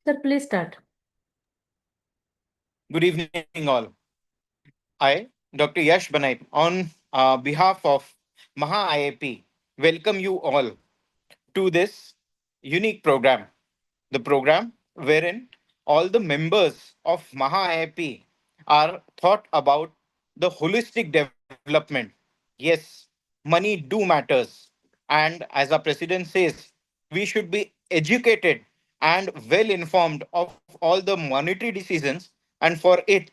Sir, please start. Good evening, all. I, Dr. Yash Banai, on behalf of Maha IAP, welcome you all to this unique program. The program wherein all the members of Maha IAP are thought about the holistic development. Yes, money do matters. And as our president says, we should be educated and well informed of all the monetary decisions. And for it,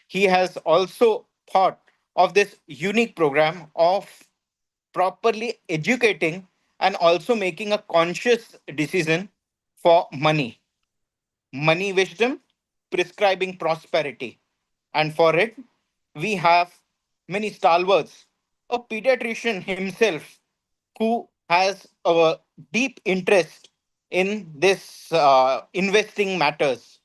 he has also thought of this unique program of properly educating and also making a conscious decision for money wisdom, prescribing prosperity. And for it, we have many stalwarts, a pediatrician himself who has a deep interest in this investing matters.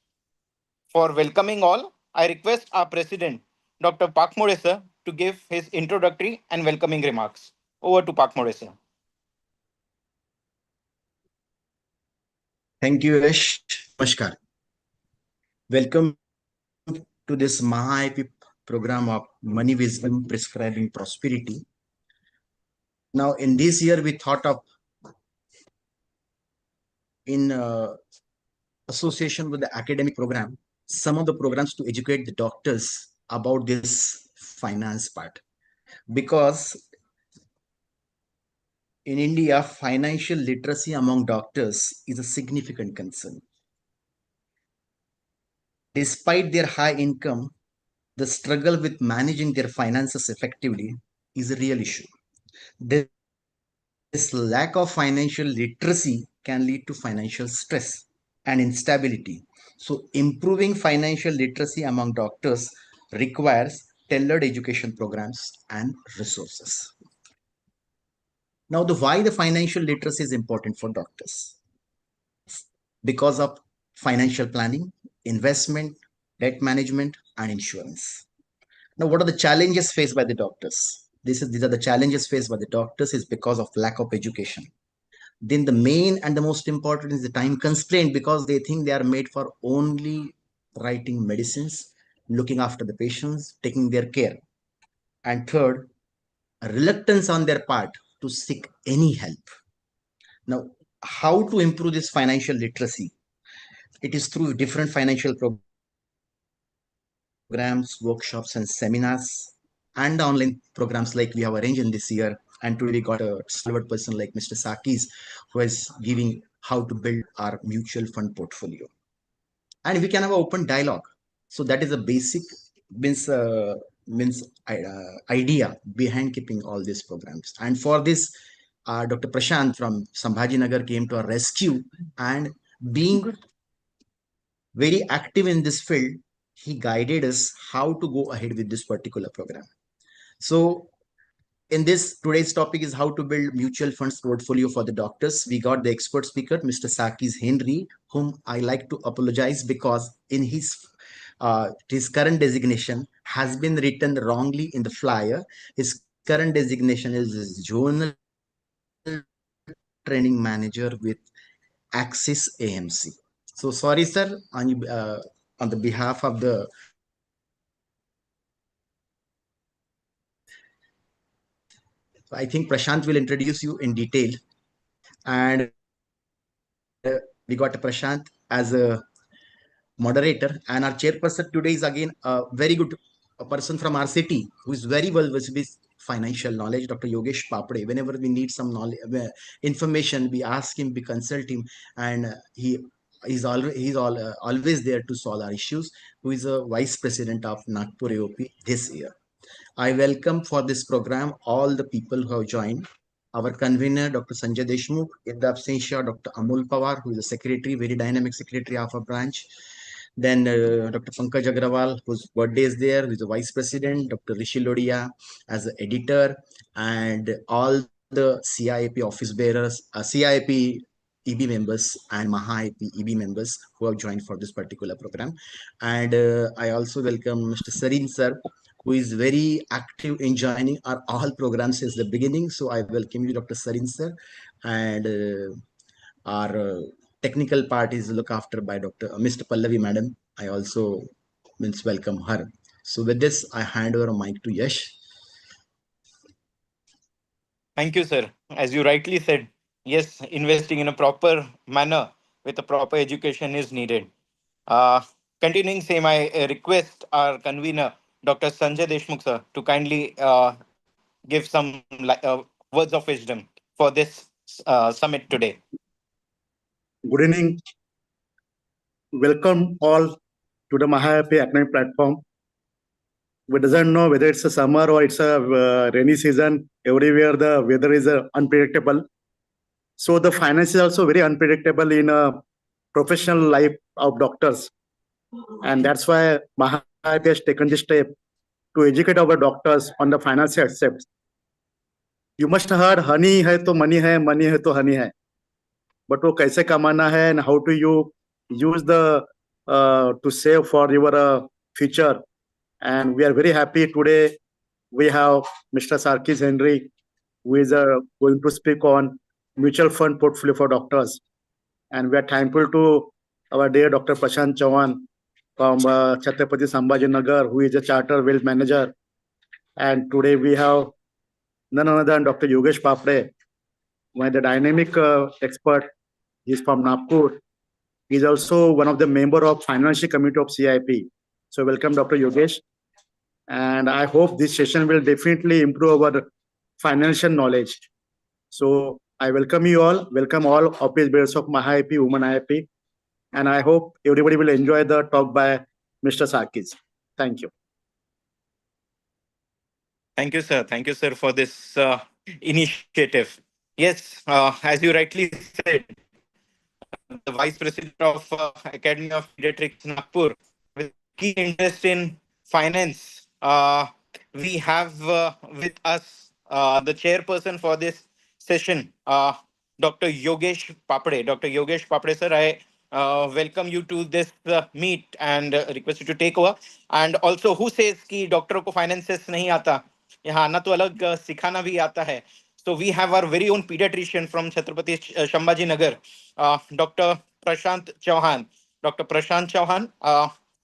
For welcoming all, I request our president, Dr. Pak Modesa, to give his introductory and welcoming remarks. Over to Pak Modesa. Thank you, Yash. Namaskar. Welcome to this Maha IP program of Money Wisdom Prescribing Prosperity. Now, in this year, we thought of in association with the academic program, some of the programs to educate the doctors about this finance part. Because in India, financial literacy among doctors is a significant concern. Despite their high income, the struggle with managing their finances effectively is a real issue. This lack of financial literacy can lead to financial stress and instability. So, improving financial literacy among doctors requires tailored education programs and resources. Now, the why the financial literacy is important for doctors? Because of financial planning, investment, debt management, and insurance. Now, what are the challenges faced by the doctors? These are the challenges faced by the doctors is because of lack of education. Then the main and the most important is the time constraint because they think they are made for only writing medicines, looking after the patients, taking their care. And third, a reluctance on their part to seek any help. Now, how to improve this financial literacy? It is through different financial programs, workshops, and seminars, and online programs like we have arranged in this year. And today we got a stalwart person like Mr. Sakis, who is giving how to build our mutual fund portfolio. And we can have an open dialogue. So that is a basic means idea behind keeping all these programs. And for this, Dr. Prashant from Sambhajinagar came to our rescue and being very active in this field, he guided us how to go ahead with this particular program. So in this today's topic is how to build mutual funds portfolio for the doctors. We got the expert speaker, Mr. Sakis Henry, whom I like to apologize because in his current designation has been written wrongly in the flyer. His current designation is Zonal Training Manager with Axis AMC. So sorry, sir, on the behalf of the I think Prashant will introduce you in detail. And we got Prashant as a moderator. And our chairperson today is again a very good person from our city who is very well versed with financial knowledge, Dr. Yogesh Papade. Whenever we need some knowledge, information, we ask him, we consult him, and always there to solve our issues. Who is a vice president of Nagpur AOP this year. I welcome for this program all the people who have joined. Our convener, Dr. Sanjay Deshmukh, in the absentia, Dr. Amul Pawar, who is the secretary, very dynamic secretary of our branch. Then Dr. Pankaj Agrawal, whose birthday is there, who is the vice president, Dr. Rishi Lodia as the editor, and all the CIP office bearers, CIP EB members and Maha EB members who have joined for this particular program. And I also welcome Mr. Sarin sir, who is very active in joining our all programs since the beginning. So I welcome you, Dr. Sarin sir, and our technical part is looked after by Dr. Mr. Pallavi Madam. I also means welcome her. So with this, I hand over a mic to Yash. Thank you, sir. As you rightly said, yes, investing in a proper manner with a proper education is needed. Uh, Continuing same, I request our convener, Dr. Sanjay Deshmukh, sir, to kindly give some words of wisdom for this summit today. Good evening. Welcome all to the Mahayapi Academic platform. We doesn't know whether it's a summer or it's a rainy season. Everywhere the weather is unpredictable. So the finance is also very unpredictable in a professional life of doctors. And that's why Mahayapi has taken this step to educate our doctors on the financial aspects. You must have heard honey hai to money hai to honey hai. But वो कैसे कमाना है and how do you use the to save for your future. And we are very happy today we have Mr. Sarkis Henry, who is going to speak on mutual fund portfolio for doctors. And we are thankful to our dear Dr. Prashant Chauhan from Chhatrapati Sambhaji Nagar, who is a charter wealth manager. And today we have none other than Dr. Yogesh Papre, one of the dynamic expert. He's from Nagpur. He's also one of the member of financial committee of CIP. So welcome, Dr. Yogesh. And I hope this session will definitely improve our financial knowledge. So I welcome you all. Welcome all office bearers of MahaIP, Women IIP. And I hope everybody will enjoy the talk by Mr. Sarkis. Thank you. Thank you, sir. Thank you, sir, for this initiative. Yes, as you rightly said, the Vice President of Academy of Pediatrics Nagpur, with keen interest in finance. We have with us the chairperson for this session, Dr. Yogesh Papade. Dr. Yogesh Papade, sir, I welcome you to this meet and request you to take over. And also, who says कि डॉक्टरों को finances नहीं आता, यहाँ आना तो अलग सिखाना भी आता है. So we have our very own pediatrician from Chhatrapati Sambhaji Nagar, Dr. Prashant Chauhan. Dr. Prashant Chauhan,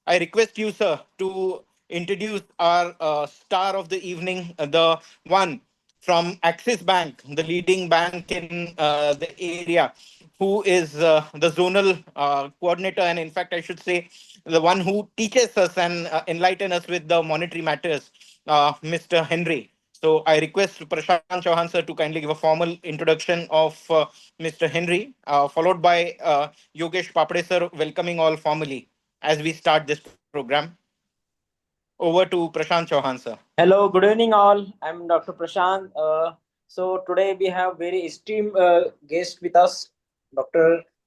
I request you, sir, to introduce our star of the evening, the one from Axis Bank, the leading bank in the area, who is the zonal coordinator, and in fact, I should say, the one who teaches us and enlighten us with the monetary matters, Mr. Henry. So I request Prashant Chauhan sir to kindly give a formal introduction of Mr. Henry, followed by Yogesh Papade sir welcoming all formally as we start this program. Over to Prashant Chauhan sir. Hello, good evening all. I'm Dr. Prashant. So today we have very esteemed guest with us,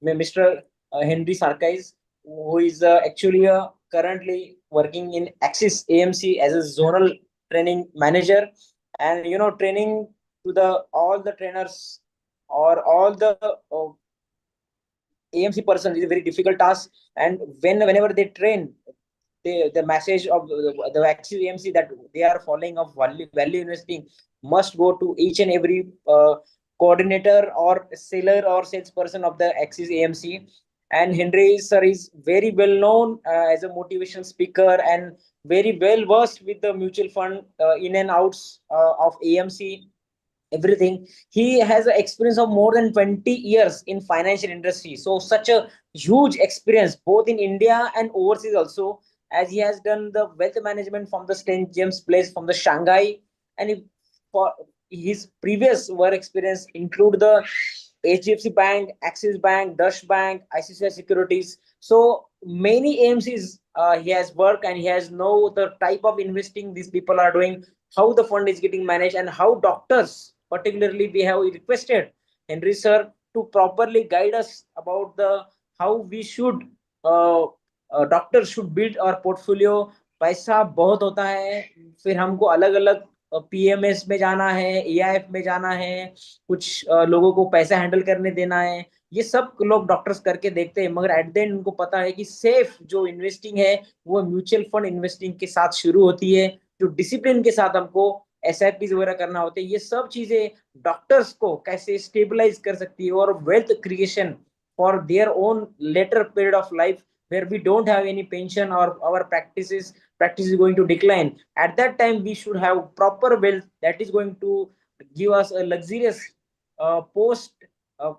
Mr. Henry Sarkis, who is actually currently working in Axis AMC as a zonal training manager, and training to the all the trainers or all the AMC person is a very difficult task, and whenever they train, the message of the Axis AMC that they are following of value investing must go to each and every coordinator or seller or salesperson of the Axis AMC. And Henry sir is very well known as a motivational speaker and very well versed with the mutual fund in and outs of AMC, everything. He has an experience of more than 20 years in financial industry, so such a huge experience both in India and overseas also, as he has done the wealth management from the St. James Place, from the Shanghai, and for his previous work experience include the HDFC Bank, Axis Bank, Dutch Bank, ICICI Securities. So many AMCs he has worked, and he has know the type of investing these people are doing, how the fund is getting managed, and how doctors, particularly, we have requested Henry sir to properly guide us about the how we should doctor should build और portfolio. पैसा बहुत होता है, फिर हमको अलग अलग PMS में जाना है, एआईएफ में जाना है, कुछ लोगों को पैसा हैंडल करने देना है. ये सब लोग डॉक्टर्स करके देखते हैं, मगर एट द एंड उनको पता है कि सेफ जो इन्वेस्टिंग है वो म्यूचुअल फंड इन्वेस्टिंग के साथ शुरू होती है, जो डिसिप्लिन के साथ हमको एसआईपी वगैरह करना होता है. ये सब चीजें डॉक्टर्स को कैसे स्टेबलाइज कर सकती है और wealth creation for their own later period of life, where we don't have any pension or our practice is going to decline. At that time, we should have proper wealth that is going to give us a luxurious post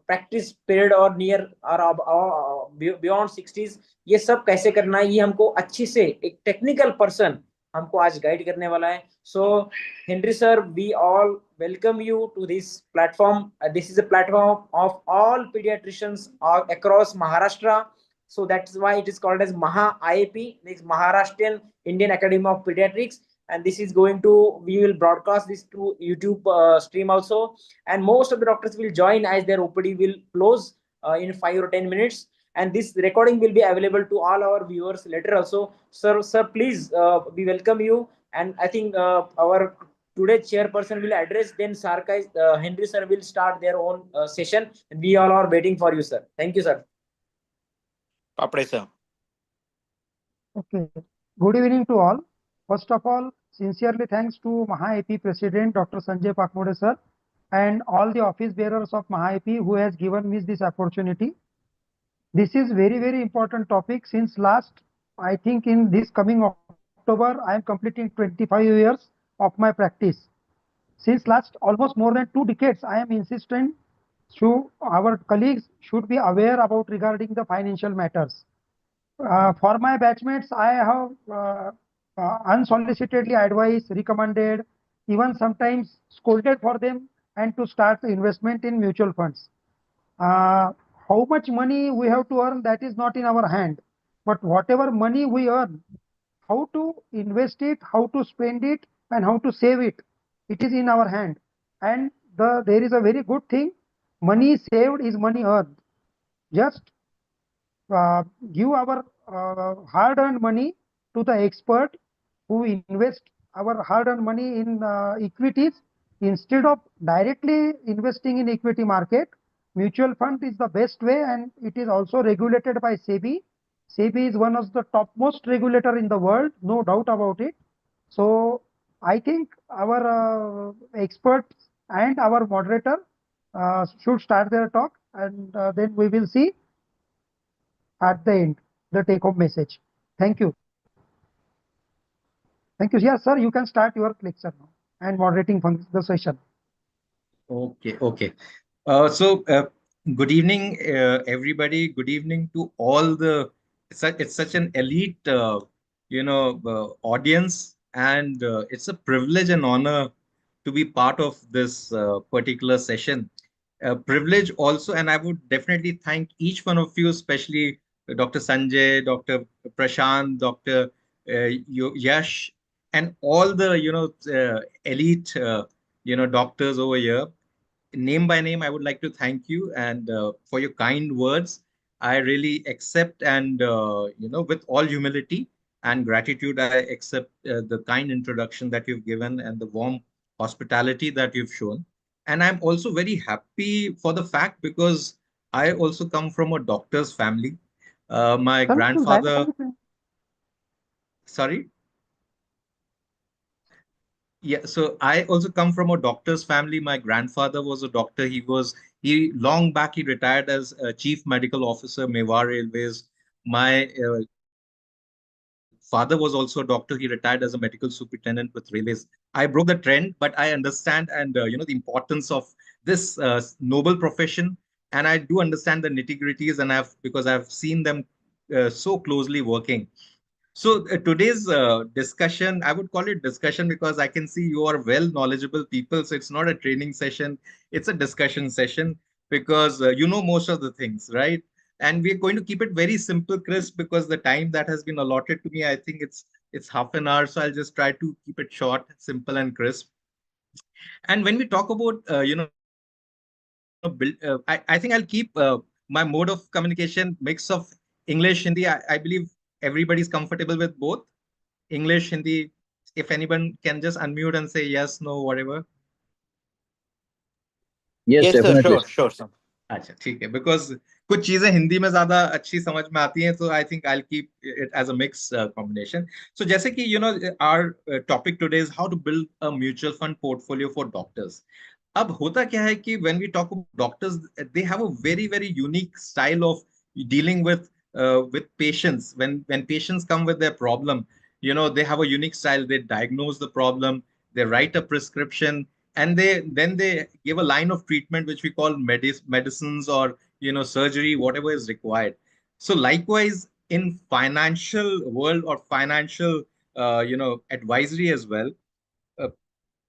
practice period or near or beyond 60s. ये सब कैसे करना है, ये हमको अच्छी से एक टेक्निकल पर्सन हमको आज गाइड करने वाला है. So Henry sir, we all welcome you to this platform. This is a platform of all pediatricians across Maharashtra. So that's why it is called as Maha IAP, next Maharashtrian Indian Academy of Pediatrics. And this is going to, we will broadcast this to YouTube stream also. And most of the doctors will join as their OPD will close in 5 or 10 minutes. And this recording will be available to all our viewers later also. Sir, please, we welcome you. And I think our today's chairperson will address, then Sarkis, Henry sir will start their own session. And we all are waiting for you, sir. Thank you, sir. Papade sir. Okay. Good evening to all. First of all, sincerely thanks to Maha AP President Dr. Sanjay Pakmode sir and all the office bearers of Maha AP who has given me this opportunity. This is very, very important topic since last, I think in this coming October, I am completing 25 years of my practice. Since last almost more than 2 decades, I am insistent to our colleagues should be aware about regarding the financial matters. For my batchmates, I have unsolicitedly advised, recommended, even sometimes scolded for them and to start the investment in mutual funds. How much money we have to earn, that is not in our hand. But whatever money we earn, how to invest it, how to spend it, and how to save it, it is in our hand. And there is a very good thing, money saved is money earned. Just give our hard-earned money to the expert who invest our hard-earned money in equities instead of directly investing in equity market. Mutual fund is the best way, and it is also regulated by SEBI. SEBI is one of the topmost regulator in the world, no doubt about it. So I think our experts and our moderator should start their talk, and then we will see at the end the take-home message. Thank you. Thank you. Yes, sir, you can start your lecture now and moderating the session. Okay. Good evening, everybody. Good evening to all the. It's such an elite, audience, and it's a privilege and honor to be part of this particular session. Privilege also, and I would definitely thank each one of you, especially Dr. Sanjay, Dr. Prashant, Dr. Yash, and all the elite doctors over here. Name by name, I would like to thank you and for your kind words. I really accept and with all humility and gratitude, I accept the kind introduction that you've given and the warm hospitality that you've shown. And I'm also very happy for the fact because I also come from a doctor's family. My grandfather. Sorry. Yeah, so I also come from a doctor's family. My grandfather was a doctor. He long back, he retired as a chief medical officer, Mewar Railways. My father was also a doctor. He retired as a medical superintendent with Railways. I broke the trend, but I understand and the importance of this noble profession. And I do understand the nitty-gritties, and because I've seen them so closely working. So today's discussion, I would call it discussion because I can see you are well knowledgeable people. So it's not a training session, it's a discussion session because you know most of the things, right? And we're going to keep it very simple, crisp, because the time that has been allotted to me, I think it's half an hour. So I'll just try to keep it short, simple, and crisp. And when we talk about, I think I'll keep my mode of communication mix of English, Hindi. I believe everybody's comfortable with both English, Hindi. If anyone can just unmute and say yes, no, whatever. Yes, sir. Sure, sir. अच्छा ठीक है, because कुछ चीजें हिंदी में ज्यादा अच्छी समझ में आती हैं, so I think I'll keep it as a mix combination. So जैसे कि our topic today is how to build a mutual fund portfolio for doctors. अब होता क्या है कि when we talk about doctors, they have a very very unique style of dealing with patients. When patients come with their problem, they have a unique style. They diagnose the problem, they write a prescription, and they give a line of treatment which we call medicines or surgery, whatever is required. So likewise in financial world or financial advisory as well, uh,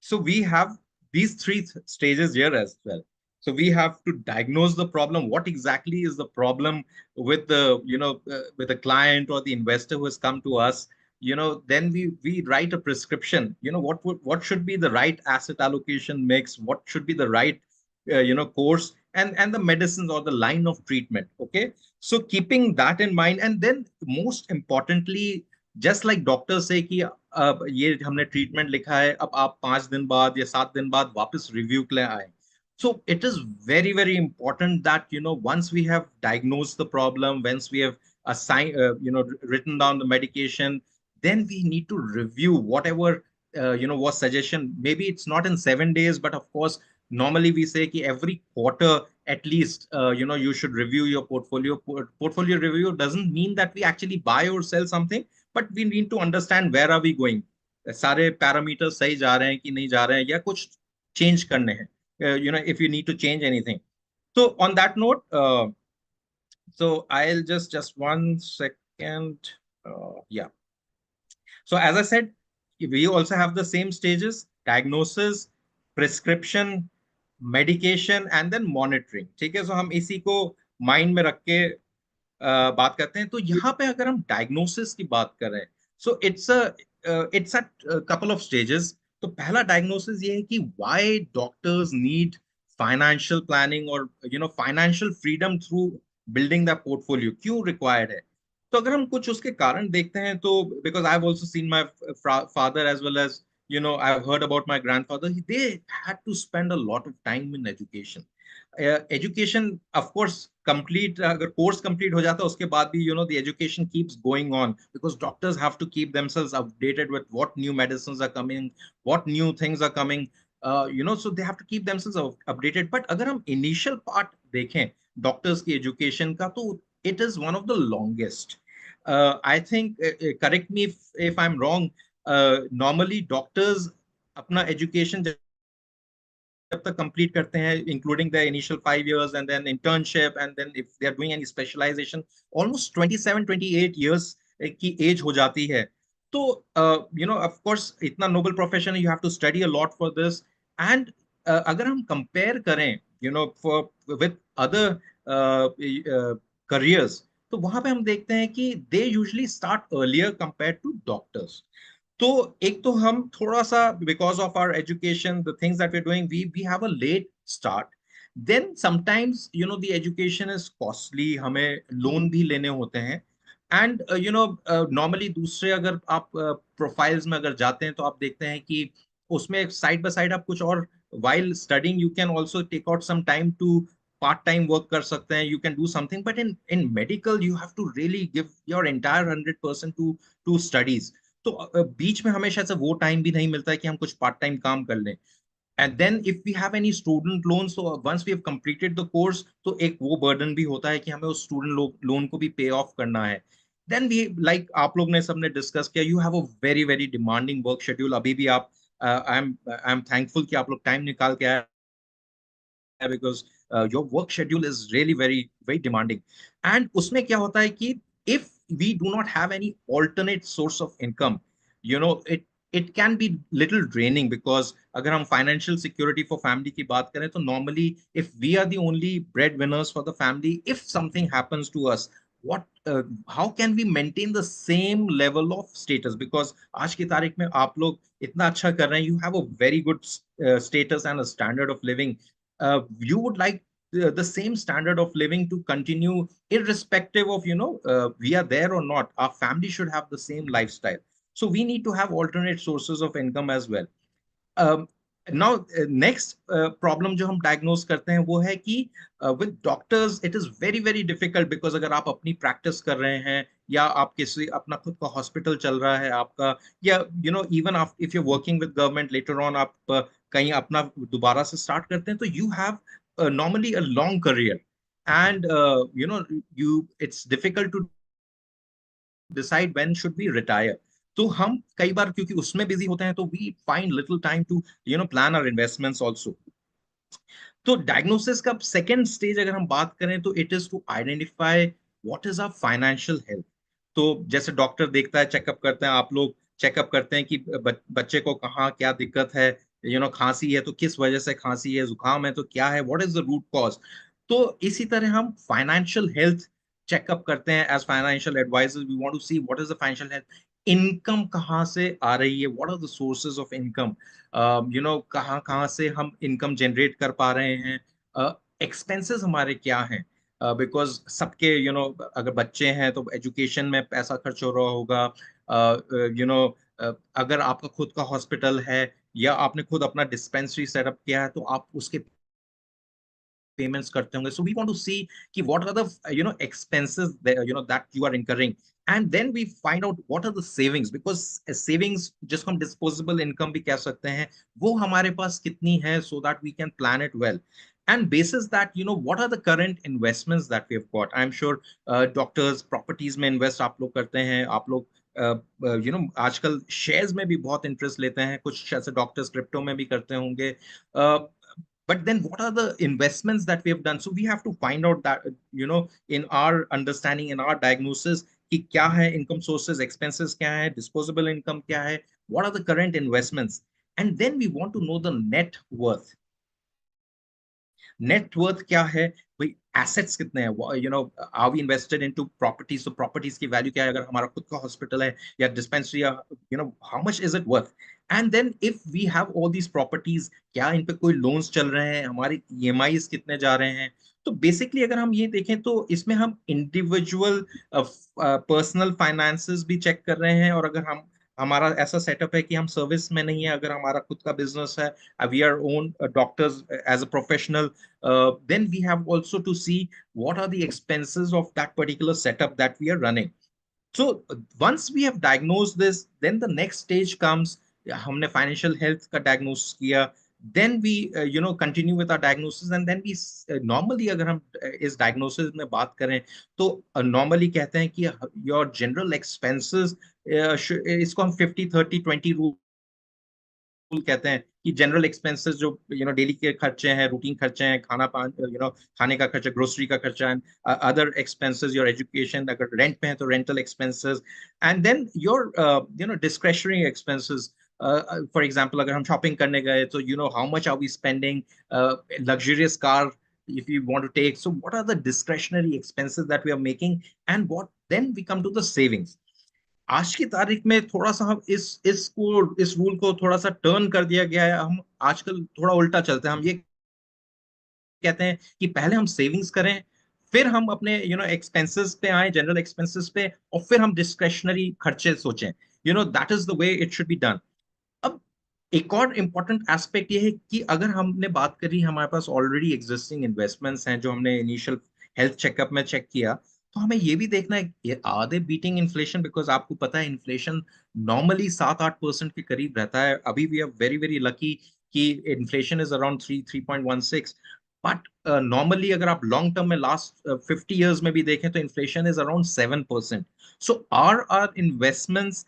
so we have these three stages here as well. So we have to diagnose the problem. What exactly is the problem with the with the client or the investor who has come to us? Then we write a prescription. What should be the right asset allocation mix? What should be the right course and the medicines or the line of treatment. Okay, so keeping that in mind, and then most importantly, just like doctors say कि ये हमने treatment लिखा है, अब आप 5 दिन बाद या 7 दिन बाद वापस रिव्यू के लिए आए. So it is very very important that once we have diagnosed the problem, once we have assigned written down the medication, then we need to review whatever was suggestion. Maybe it's not in 7 days, but of course normally we say कि every quarter at least you should review your portfolio. Portfolio review doesn't mean that we actually buy or sell something, but we need to understand where are we going. सारे parameters सही जा रहे हैं कि नहीं जा रहे हैं, या कुछ चेंज करने हैं, if you need to change anything. So on that note, so I'll just 1 second. Yeah, so as I said, we also have the same stages: diagnosis, prescription, medication, and then monitoring. ठीक है, so हम इसी को mind में रख के बात करते हैं. तो यहाँ पे अगर हम डायग्नोसिस की बात करें, so it's a couple of stages. तो पहला डायग्नोसिस ये है कि why doctors need financial planning और financial freedom through building the portfolio, क्यों रिक्वायर्ड है. तो अगर हम कुछ उसके कारण देखते हैं, तो because I have also seen my father as well as I have heard about my grandfather, they had to spend a lot of time in education. Education of course complete, अगर कोर्स कंप्लीट हो जाता है उसके बाद भी the education keeps going on, because doctors have to keep themselves updated with what new medicines are coming, what new things are coming, so they have to keep themselves updated. But अगर हम initial part देखें doctors की education का, तो it is one of the longest. I think, correct me if I'm wrong, normally doctors अपना education जब तक complete करते हैं, including the initial 5 years and then internship and then if they are doing any specialisation, almost 27-28 years की age हो जाती है. तो ऑफ कोर्स इतना नोबल प्रोफेशन है, you have to study a lot for this. And अगर हम compare करें फॉर विद अदर करियर्स, तो वहां पे हम देखते हैं कि they usually start earlier compare to doctors. तो एक तो हम थोड़ा सा, because of our education, the things that we are doing, we have a late start. Then sometimes the education is costly, हमें लोन भी लेने होते हैं. एंड नॉर्मली दूसरे अगर आप प्रोफाइल्स में अगर जाते हैं, तो आप देखते हैं कि उसमें साइड बाय साइड आप कुछ और, while studying you can also take out some time to part time work कर सकते हैं, you can do something. But in medical you have to really give your entire 100% to studies. तो बीच में हमेशा से वो टाइम भी नहीं मिलता है कि हम कुछ पार्ट टाइम काम कर लें. And then if we have any student loans, so once we have completed the course, तो एक वो burden भी होता है कि हमें उस student loan को भी pay off करना है. Then we, like आप लोग ने सबने discuss किया, you have a very very demanding work schedule. अभी भी आप I'm thankful कि आप लोग time निकाल के आए, because your work schedule is really very very demanding. And उसमें क्या होता है कि if we do not have any alternate source of income, it can be little draining. Because अगर हम financial security for family की बात करें, तो normally if we are the only breadwinners for the family, if something happens to us, what how can we maintain the same level of status? Because आज की तारीख में आप लोग इतना अच्छा कर रहे हैं, you have a very good status and a standard of living. You would like the same standard of living to continue irrespective of we are there or not. Our family should have the same lifestyle, so we need to have alternate sources of income as well. Now next problem जो हम diagnose करते हैं, वो है कि with doctors it is very very difficult. Because अगर आप अपनी practice कर रहे हैं, या आप किसी अपना खुद का hospital चल रहा है आपका, या even if you're working with government, later on आप कहीं अपना दोबारा से स्टार्ट करते हैं, तो you have normally a long career and you know you it's difficult to decide when should we retire. तो हम कई बार क्योंकि उसमें बिजी होते हैं, तो we find little time to plan our investments also. तो डायग्नोसिस का सेकेंड स्टेज अगर हम बात करें, तो it is to identify what is our financial health. तो जैसे डॉक्टर देखता है, चेकअप करते हैं, आप लोग चेकअप करते हैं कि बच्चे को कहाँ क्या दिक्कत है, खांसी है तो किस वजह से खांसी है, जुकाम है तो क्या है, what is the root cause. तो इसी तरह हम फाइनेंशियल हेल्थ चेकअप करते हैं as financial advisors. We want to see what is the financial health, income कहाँ से आ रही है, what are the sources of income, कहाँ कहाँ से हम इनकम जनरेट कर पा रहे हैं, एक्सपेंसेस हमारे क्या हैं, बिकॉज सबके अगर बच्चे हैं तो एजुकेशन में पैसा खर्च हो रहा होगा, अगर आपका खुद का हॉस्पिटल है या आपने खुद अपना डिस्पेंसरी सेटअप किया है, तो आप उसके payments करते होंगे. So we want to see कि what are the expenses that you are incurring, and then we find out what are the savings, because savings जिसको हम disposable income भी कह सकते हैं, वो हमारे पास कितनी है, so that we can plan it well. And basis that, what are the current investments that we have got. I'm sure doctors properties में invest आप लोग करते हैं, आप लोग आजकल शेयर्स में भी बहुत इंटरेस्ट लेते हैं, कुछ ऐसे डॉक्टर्स क्रिप्टो में भी करते होंगे. But then what are the investments that we have done? So we have to find out that, in our understanding, in our diagnosis, कि क्या है income sources, expenses क्या है, disposable income क्या है, what are the current investments, and then we want to know the net worth. Net worth क्या है भाई, एसेट्स कितने हैं, are we invested into properties, तो प्रॉपर्टीज की वैल्यू क्या है, अगर हमारा खुद का हॉस्पिटल है या डिस्पेंसरी, या how much is it worth. And then if we have all these properties, क्या इन पे कोई लोन्स चल रहे हैं, हमारी ईएमआईज कितने जा रहे हैं. तो बेसिकली अगर हम ये देखें, तो इसमें हम इंडिविजुअल पर्सनल फाइनेंसेस भी चेक कर रहे हैं, और अगर हमारा ऐसा सेटअप है कि हम सर्विस में नहीं है, अगर हमारा खुद का बिजनेस है, we are own doctors as a professional, then we have also to see what are the expenses of that particular setup that we are running. So once we have diagnosed this, then the next stage comes, हमने financial health का diagnose किया, then we continue with our diagnosis, and then we normally अगर हम इस diagnosis में बात करें, तो normally कहते हैं कि your general expenses, इसको हम 50-30-20 रूल कहते हैं, कि जनरल एक्सपेंसेस जो डेली के खर्चे हैं, रूटीन खर्चे हैं, खाना पान खाने का खर्चा, ग्रोसरी का खर्चा, and other expenses, your education, अगर रेंट पे है तो rental expenses, and then your discretionary expenses. For example अगर हम शॉपिंग करने गए, तो how much are we spending, luxurious car if you want to take, so what are the discretionary expenses that we are making, and what then we come to the savings. आज की तारीख में थोड़ा सा हम इस रूल को थोड़ा सा टर्न कर दिया गया है. हम आजकल थोड़ा उल्टा चलते हैं, हम ये कहते हैं कि पहले हम सेविंग्स करें, फिर हम अपने एक्सपेंसेस पे आए, जनरल एक्सपेंसेस पे, और फिर हम डिस्क्रेशनरी खर्चे सोचें. That is the way it should be done. अब एक और इम्पोर्टेंट एस्पेक्ट ये है कि अगर हमने बात करी, हमारे पास ऑलरेडी एग्जिस्टिंग इन्वेस्टमेंट्स हैं जो हमने इनिशियल हेल्थ चेकअप में चेक किया, तो हमें ये भी देखना है, are they beating inflation, because आपको पता है इन्फ्लेशन नॉर्मली 7-8% के करीब रहता है. अभी we are very very lucky कि inflation is around 3.16, but normally अगर आप लॉन्ग टर्म में लास्ट 50 ईयर्स में भी देखें, तो inflation is around 7%. So are investments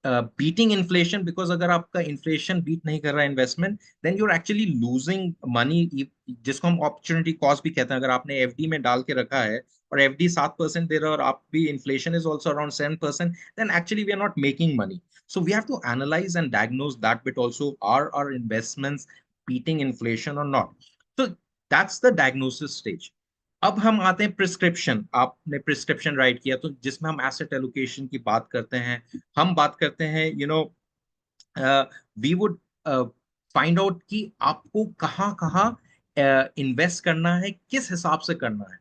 beating inflation? Because अगर आपका इन्फ्लेशन बीट नहीं कर रहा है investment, then you are actually losing money, जिसको हम अपॉर्चुनिटी कॉस्ट भी कहते हैं. अगर आपने एफडी में डाल के रखा है और एफडी 7% दे रहा है, और आप भी inflation is also around 7%, then actually we are not making money. So we have to analyse and diagnose that bit also, are investments beating inflation और नॉट. तो दैट्स द डायग्नोसिस स्टेज. अब हम आते हैं प्रिस्क्रिप्शन. आपने prescription right किया, तो जिसमें हम एसेट एलोकेशन की बात करते हैं, हम बात करते हैं, वी वुड फाइंड आउट कि आपको कहाँ कहाँ इन्वेस्ट करना है, किस हिसाब से करना है.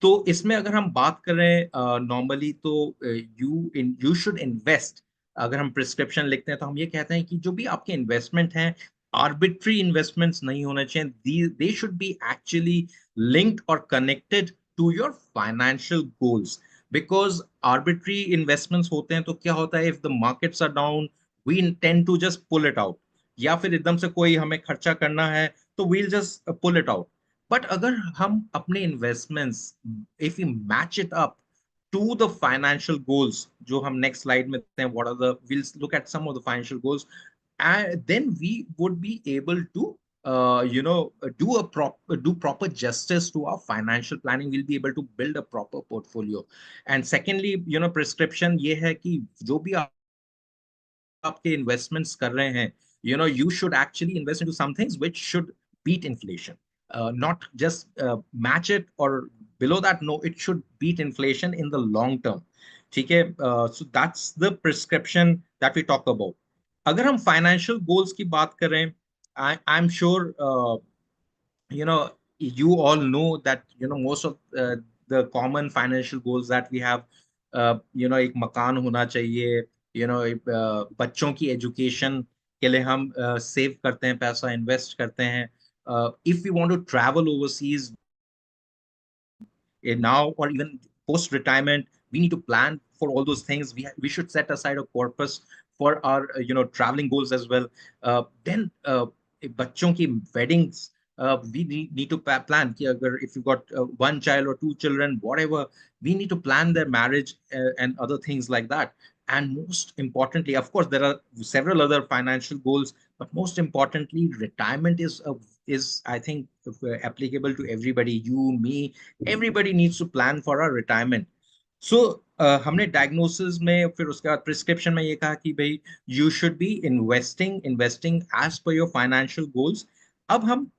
तो इसमें अगर हम बात करें नॉर्मली, तो यू शुड इन्वेस्ट. अगर हम प्रिस्क्रिप्शन लिखते हैं, तो हम ये कहते हैं कि जो भी आपके इन्वेस्टमेंट हैं, आर्बिट्री इन्वेस्टमेंट्स नहीं होने चाहिए. They should be actually linked or connected to your financial goals, because arbitrary investments होते हैं, तो क्या होता है, if the markets are down, we tend to just pull it out. या फिर एकदम से कोई हमें खर्चा करना है तो we'll just pull it out. But अगर हम अपने investments, if you match it up to the financial goals, जो हम नेक्स्ट स्लाइड में देखते हैं, what are the, will look at some of the financial goals, and then we would be able to do proper justice to our financial planning. We'll be able to build a proper portfolio. And secondly, prescription ये है कि जो भी आपके investments कर रहे हैं, you should actually invest into some things which should beat inflation, not just match it or below that. No, it should beat inflation in the long term. ठीक है? So that's the prescription that we talk about. अगर हम financial goals की बात करें, I'm sure you know you all know that most of the common financial goals that we have, एक मकान होना चाहिए, बच्चों की एजुकेशन के लिए हम सेव करते हैं, पैसा इन्वेस्ट करते हैं, if you want to travel overseas now or even post retirement, we need to plan for all those things. We should set aside a corpus for our traveling goals as well. Then बच्चों की weddings, we need to plan कि अगर if you got one child or two children, whatever, we need to plan their marriage and other things like that. And most importantly, of course, there are several other financial goals, but most importantly, retirement is I think applicable to everybody. You, me, everybody needs to plan for our retirement. So हमने diagnosis में, फिर उसके बाद prescription में ये कहा कि भाई you should be investing as per your financial goals. अब हम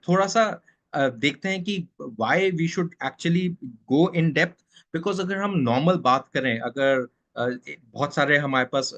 थोड़ा सा देखते हैं कि why we should actually go in depth. because अगर हम normal बात करें, अगर बहुत सारे हमारे पास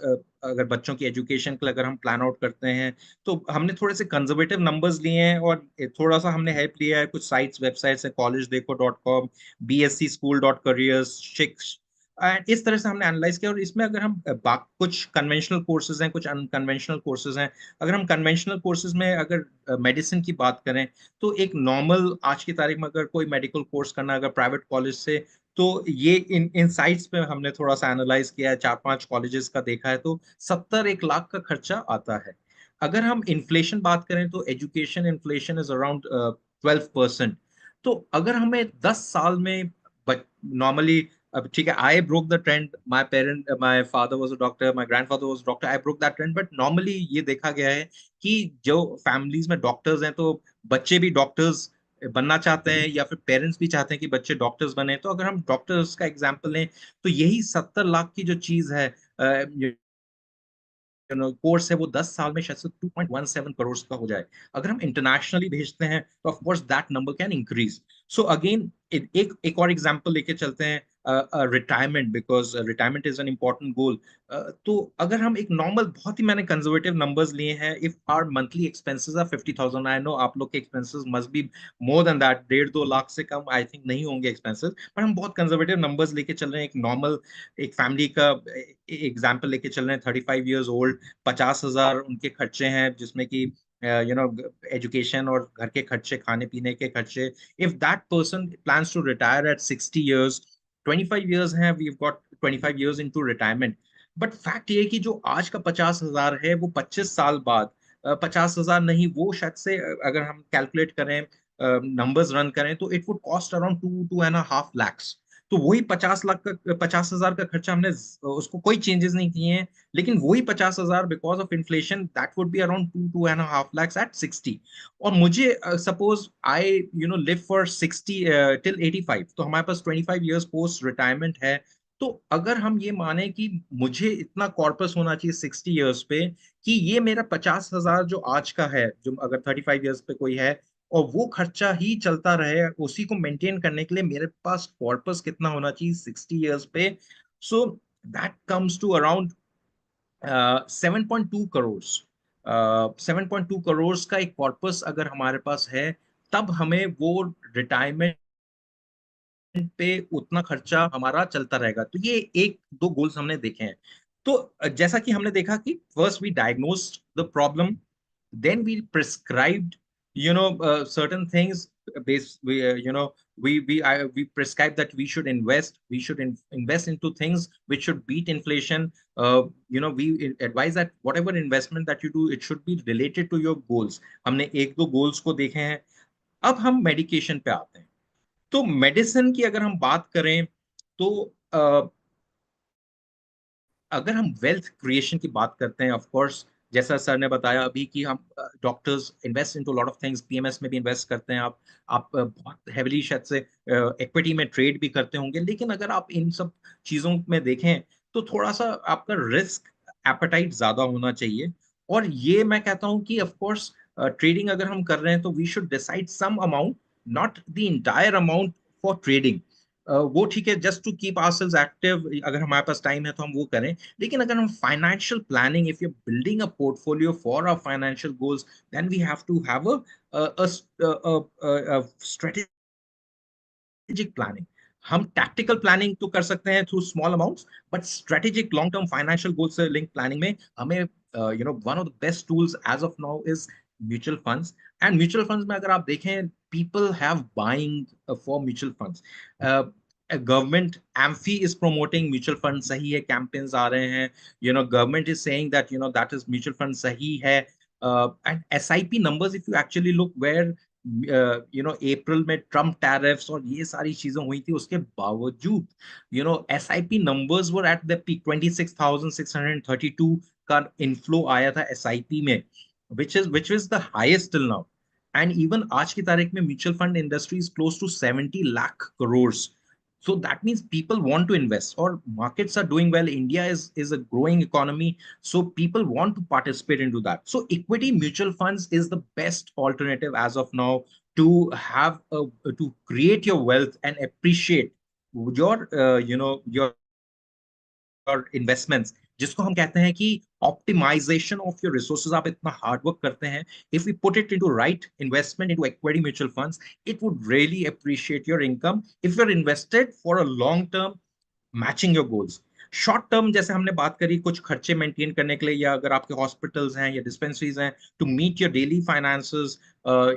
अगर बच्चों की एजुकेशन के लिए अगर हम प्लान आउट करते हैं, तो हमने थोड़े से कंजर्वेटिव नंबर्स लिए हैं और थोड़ा सा हमने हेल्प लिया है कुछ साइट्स, वेबसाइट्स है, collegedeko.com, bscschool.careers, शिक्ष, एंड इस तरह से हमने एनालाइज किया। और इसमें अगर हम कुछ कन्वेंशनल कोर्सेज हैं, कुछ अनकन्वेंशनल कोर्सेज हैं। अगर हम कन्वेंशनल कोर्सेज में अगर मेडिसिन की बात करें, तो एक नॉर्मल आज की तारीख में अगर कोई मेडिकल कोर्स करना अगर प्राइवेट कॉलेज से, तो ये इन साइट्स पे हमने थोड़ा सा एनालाइज किया है, 4-5 कॉलेजेस का देखा है, तो 70-1 लाख का खर्चा आता है। अगर हम इन्फ्लेशन बात करें तो एजुकेशन इन्फ्लेशन इज अराउंड 12%। तो अगर हमें 10 साल में नॉर्मली, अब ठीक है, I broke the trend, my father was a doctor, my grandfather was doctor, I broke that trend, but normally ये देखा गया है कि जो फैमिलीज में डॉक्टर्स हैं, तो बच्चे भी डॉक्टर्स बनना चाहते हैं या फिर पेरेंट्स भी चाहते हैं कि बच्चे डॉक्टर्स बने। तो अगर हम डॉक्टर्स का एग्जांपल लें, तो यही 70 लाख की जो चीज है, कोर्स है, वो 10 साल में शायद से 2.17 करोड़ का हो जाए। अगर हम इंटरनेशनली भेजते हैं तो of course that number can increase. So again एक और एग्जांपल लेके चलते हैं, retirement, because retirement is an important goal. तो अगर हम एक नॉर्मल, बहुत ही मैंने कंजर्वेटिव नंबर्स लिए हैं, if our monthly expenses are 50,000, I know आप लोग के expenses must be more than that, 1.5-2 lakh से कम आई थिंक नहीं होंगे एक्सपेंसेस, पर हम बहुत कंजर्वेटिव नंबर्स लेके चल रहे हैं। एक नॉर्मल एक फैमिली का एग्जाम्पल लेके चल रहे हैं, 35 ईयर्स ओल्ड, 50,000 उनके खर्चे हैं, जिसमें कि एजुकेशन और घर के खर्चे, खाने पीने के खर्चे। If that person plans to retire at 60 years, 25 years हैं, we have got 25 years into retirement. But fact ये है कि जो आज का 50,000 है, वो 25 साल बाद 50,000 नहीं, वो शायद से अगर हम कैलकुलेट करें, नंबर्स रन करें, तो it would cost around 2.5 lakhs। तो वही 50 लाख का, 50,000 का खर्चा हमने उसको कोई चेंजेस नहीं किए हैं, लेकिन वही 50,000 because of inflation that would be around 2.5 lakhs at 60। और मुझे suppose I live for 60 till 85, तो हमारे पास 25 ईयर्स पोस्ट रिटायरमेंट है। तो अगर हम ये माने कि मुझे इतना कॉर्पस होना चाहिए 60 ईयर्स पे, कि ये मेरा 50,000 जो आज का है, जो अगर 35 ईयर्स पे कोई है, और वो खर्चा ही चलता रहे, उसी को मेंटेन करने के लिए मेरे पास कॉर्पस कितना होना चाहिए 60 ईयर्स पे। So that comes to around 7.2 crore. 7.2 crore का एक कॉर्पस अगर हमारे पास है, तब हमें वो रिटायरमेंट पे उतना खर्चा हमारा चलता रहेगा। तो ये 1-2 गोल्स हमने देखे हैं। तो जैसा कि हमने देखा कि first we diagnosed the problem, then we prescribed certain things based we we prescribe that we should invest into things which should beat inflation. We advise that whatever investment that you do, it should be related to your goals. हमने एक दो goals को देखे हैं. अब हम medication पे आते हैं. तो मेडिसिन की अगर हम बात करें, तो अगर हम वेल्थ क्रिएशन की बात करते हैं, ऑफ कोर्स जैसा सर ने बताया अभी कि हम doctors invest into lot of things, PMS में भी इन्वेस्ट करते हैं. आप बहुत हेविली शायद से इक्विटी में ट्रेड भी करते होंगे. लेकिन अगर आप इन सब चीजों में देखें तो थोड़ा सा आपका रिस्क एपेटाइट ज्यादा होना चाहिए. और ये मैं कहता हूं कि ऑफ कोर्स ट्रेडिंग अगर हम कर रहे हैं तो we should decide some amount, not the entire amount for trading. वो ठीक है, just to keep ourselves active, अगर हमारे पास टाइम है तो हम वो करें. लेकिन अगर हम financial planning, if you building a portfolio for our financial goals, then we have to have a strategic planning. हम टैक्टिकल प्लानिंग तो कर सकते हैं through small amounts, but strategic long term financial goal से लिंक प्लानिंग में हमें one of the best tools as of now is mutual funds. And mutual funds में अगर आप देखें, people have buying for mutual funds. Government amphi is promoting mutual fund सही है, campaigns आ रहे हैं. Government is saying that that is mutual fund सही है. And SIP numbers, if you actually look where April में ट्रम्प टैरिफ्स और ये सारी चीजें हुई थी, उसके बावजूद SIP numbers were at the peak. 26,632 का इनफ्लो आया था एसआईपी में, which is the highest till now. And even आज की तारीख में mutual fund industry is close to 70 lakh crores. So that means people want to invest, or markets are doing well. India is a growing economy, so people want to participate into that. So equity mutual funds is the best alternative as of now to have to create your wealth and appreciate your your investments, जिसको हम कहते हैं कि optimisation of your resources. आप इतना hard work करते हैं, if we put it into right investment into equity mutual funds, it would really appreciate your income if you are invested for a long term, matching your goals. Short term जैसे हमने बात करी, कुछ खर्चे maintain करने के लिए, या अगर आपके हॉस्पिटल्स हैं या डिस्पेंसरीज हैं, to meet your daily finances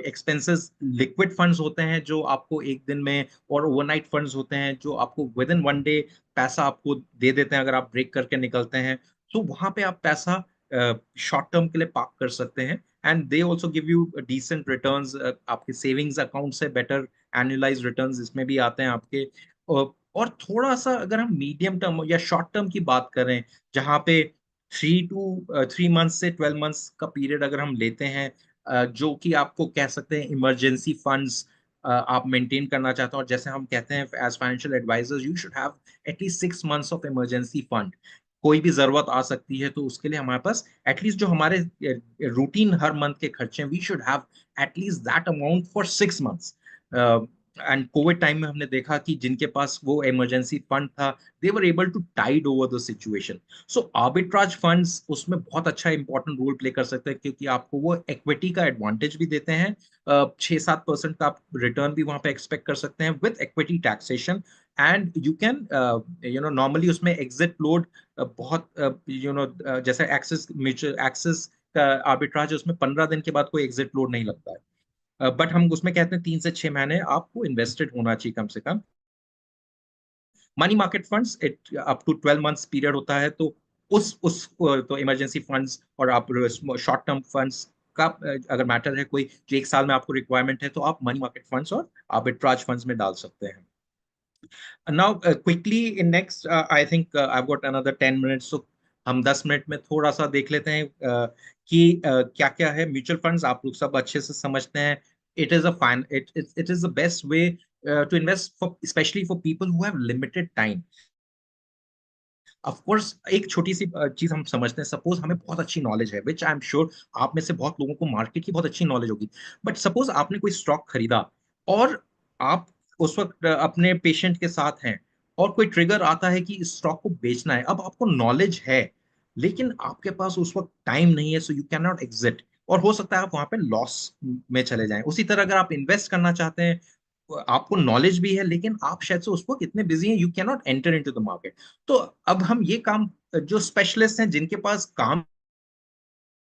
expenses. Liquid funds होते हैं जो आपको एक दिन में, और ओवरनाइट फंड्स होते हैं जो आपको विद इन वन डे पैसा आपको दे देते हैं अगर आप ब्रेक करके निकलते हैं. तो वहां पे आप पैसा शॉर्ट टर्म के लिए पार्क कर सकते हैं. And they also give you decent returns. आपके सेविंग्स अकाउंट से बेटर एनुअलाइज रिटर्न्स इसमें भी आते हैं आपके. और थोड़ा सा अगर हम मीडियम टर्म या शॉर्ट टर्म की बात करें, जहां पे 3 मंथ्स से 12 मंथ्स का पीरियड अगर हम लेते हैं, जो कि आपको कह सकते हैं इमरजेंसी फंड्स आप मेंटेन करना चाहते हैं. और जैसे हम कहते हैं as financial advisers, you should have at least 6 months of emergency fund. कोई भी जरूरत आ सकती है, तो उसके लिए हमारे पास एटलीस्ट जो हमारे रूटीन हर मंथ के खर्चे हैं, we should have at least that amount for 6 months. And Covid time में हमने देखा कि जिनके पास वो इमरजेंसी फंड था, they were able to tide over the situation. So arbitrage funds उसमें बहुत अच्छा इंपॉर्टेंट रोल प्ले कर सकते हैं, क्योंकि आपको वो इक्विटी का एडवांटेज भी देते हैं. 6-7% का आप रिटर्न भी वहां पे एक्सपेक्ट कर सकते हैं with equity taxation. And you can normally उसमें एग्जिट लोड बहुत जैसे एक्सिस म्यूचुअल एक्सिस का आर्बिट्राज, उसमें 15 दिन के बाद कोई एग्जिट लोड नहीं लगता है. बट हम उसमें कहते हैं 3 से 6 महीने आपको इन्वेस्टेड होना चाहिए कम से कम. Money market funds it up to 12 months period होता है, तो उस तो इमरजेंसी फंड्स और आप शॉर्ट टर्म फंड्स का अगर मैटर है कोई जो 1 साल में आपको रिक्वायरमेंट है, तो आप मनी मार्केट फंड्स और आर्बिट्राज फंड्स में डाल सकते हैं. Now, quickly in next, I think I've got another 10 minutes, so हम 10 मिनट में थोड़ा सा देख लेते हैं कि क्या क्या है म्यूचुअल फंड्स. आप लोग सब अच्छे से समझते हैं. It is a fine. It is the best way to invest for, especially for people who have limited time. Of course एक छोटी सी चीज हम समझते हैं, सपोज हमें बहुत अच्छी नॉलेज है, विच आई एम श्योर आप में से बहुत लोगों को मार्केट की बहुत अच्छी नॉलेज होगी. बट सपोज आपने कोई स्टॉक खरीदा और आप उस वक्त अपने पेशेंट के साथ हैं, और कोई ट्रिगर आता है कि इस स्टॉक को बेचना है. अब आपको नॉलेज है, लेकिन आपके पास उस वक्त टाइम नहीं है, so you can not exit, और हो सकता है आप वहां पे लॉस में चले जाएं. उसी तरह अगर आप इन्वेस्ट करना चाहते हैं, आपको नॉलेज भी है, लेकिन आप शायद से उस वक्त इतने बिजी हैं, you can not enter into the market. तो अब हम ये काम, जो स्पेशलिस्ट हैं जिनके पास काम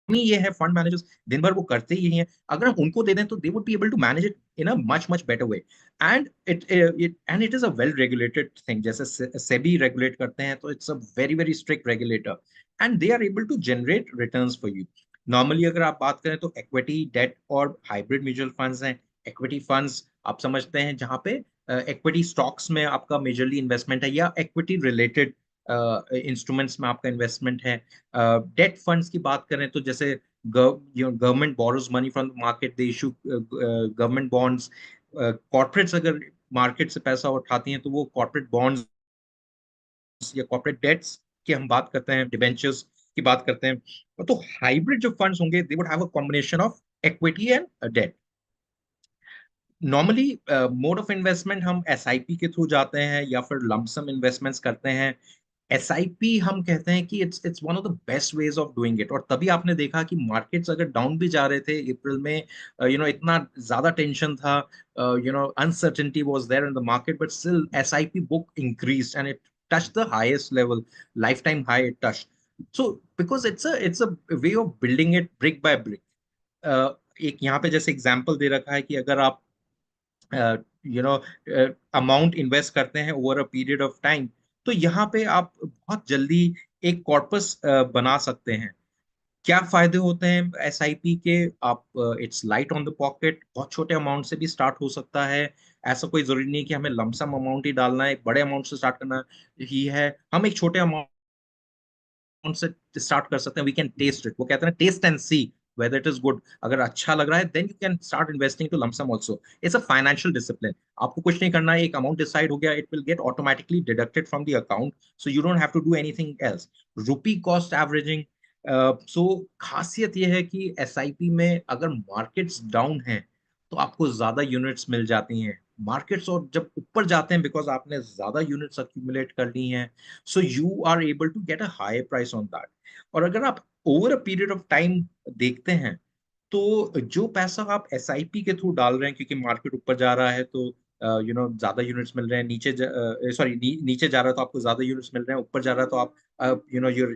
ही ये है फंड मैनेजर्स, दिन भर वो करते ही हैं, अगर हम उनको दे दें तो they would be able to manage it in a much better way. And it is a well regulated thing, जैसे सेबी रेगुलेट करते हैं तो it's a very strict regulator, and they are able to generate returns for you. Normally अगर आप बात करें तो equity, debt और हाइब्रिड म्यूचुअल फंड्स हैं। इक्विटी फंड्स आप समझते हैं जहां पे इक्विटी स्टॉक्स में आपका मेजरली इन्वेस्टमेंट है या इक्विटी रिलेटेड इंस्ट्रूमेंट्स में आपका इन्वेस्टमेंट है। डेट फंड्स की बात करें तो जैसे government borrows money from the market, they issue government bonds. Corporates अगर मार्केट से पैसा उठाती हैं तो वो कॉर्पोरेट बॉन्ड्स या कॉर्पोरेट डेट्स की हम बात करते हैं, डिबेंचर्स की बात करते हैं। तो हाइब्रिड जो फंड्स होंगे they would have a combination of equity and debt. Normally mode of investment हम एसआईपी के थ्रू जाते हैं या फिर लमसम इन्वेस्टमेंट्स करते हैं। एसआईपी हम कहते हैं कि it's one of the best ways of doing it. और तभी आपने देखा कि मार्केट्स अगर डाउन भी जा रहे थे अप्रैल में, इतना ज्यादा टेंशन था, uncertainty was there in the market, but still SIP book increased and it touched the highest level, lifetime high it touched. So because it's a way of building it brick by brick. एक यहाँ पे जैसे example दे रखा है कि अगर आप amount invest करते हैं over a period of time, तो यहाँ पे आप बहुत जल्दी एक कॉर्पस बना सकते हैं। क्या फायदे होते हैं एसआईपी के? आप its light on the pocket, बहुत छोटे अमाउंट से भी स्टार्ट हो सकता है। ऐसा कोई जरूरी नहीं कि हमें लमसम अमाउंट ही डालना है, बड़े अमाउंट से स्टार्ट करना ही है। हम एक छोटे अमाउंट से स्टार्ट कर सकते हैं। वी कैन टेस्ट इट, वो कहते हैं test and see whether it is good। अगर अच्छा लग रहा है then you can start investing to lump sum also. It's a financial discipline. आपको कुछ नहीं करना है, एक अमाउंट डिसाइड हो गया, it will get automatically deducted from the account, so you don't have to do anything else. Rupee cost averaging, so खासियत ये है कि एसआईपी में अगर मार्केट्स डाउन हैं तो आपको ज्यादा यूनिट्स मिल जाती हैं। मार्केट्स और जब ऊपर जाते हैं बिकॉज आपने ज्यादा यूनिट्स अक्यूमुलेट कर ली हैं, so you are able to get a high price on that. और अगर आप over a period of time देखते हैं तो जो पैसा आप एसआईपी के थ्रू डाल रहे हैं, क्योंकि मार्केट ऊपर जा रहा है तो ज्यादा यूनिट्स मिल रहे हैं, नीचे जा रहा है तो आपको ज्यादा यूनिट्स मिल रहे हैं, ऊपर जा रहा है तो आप यूर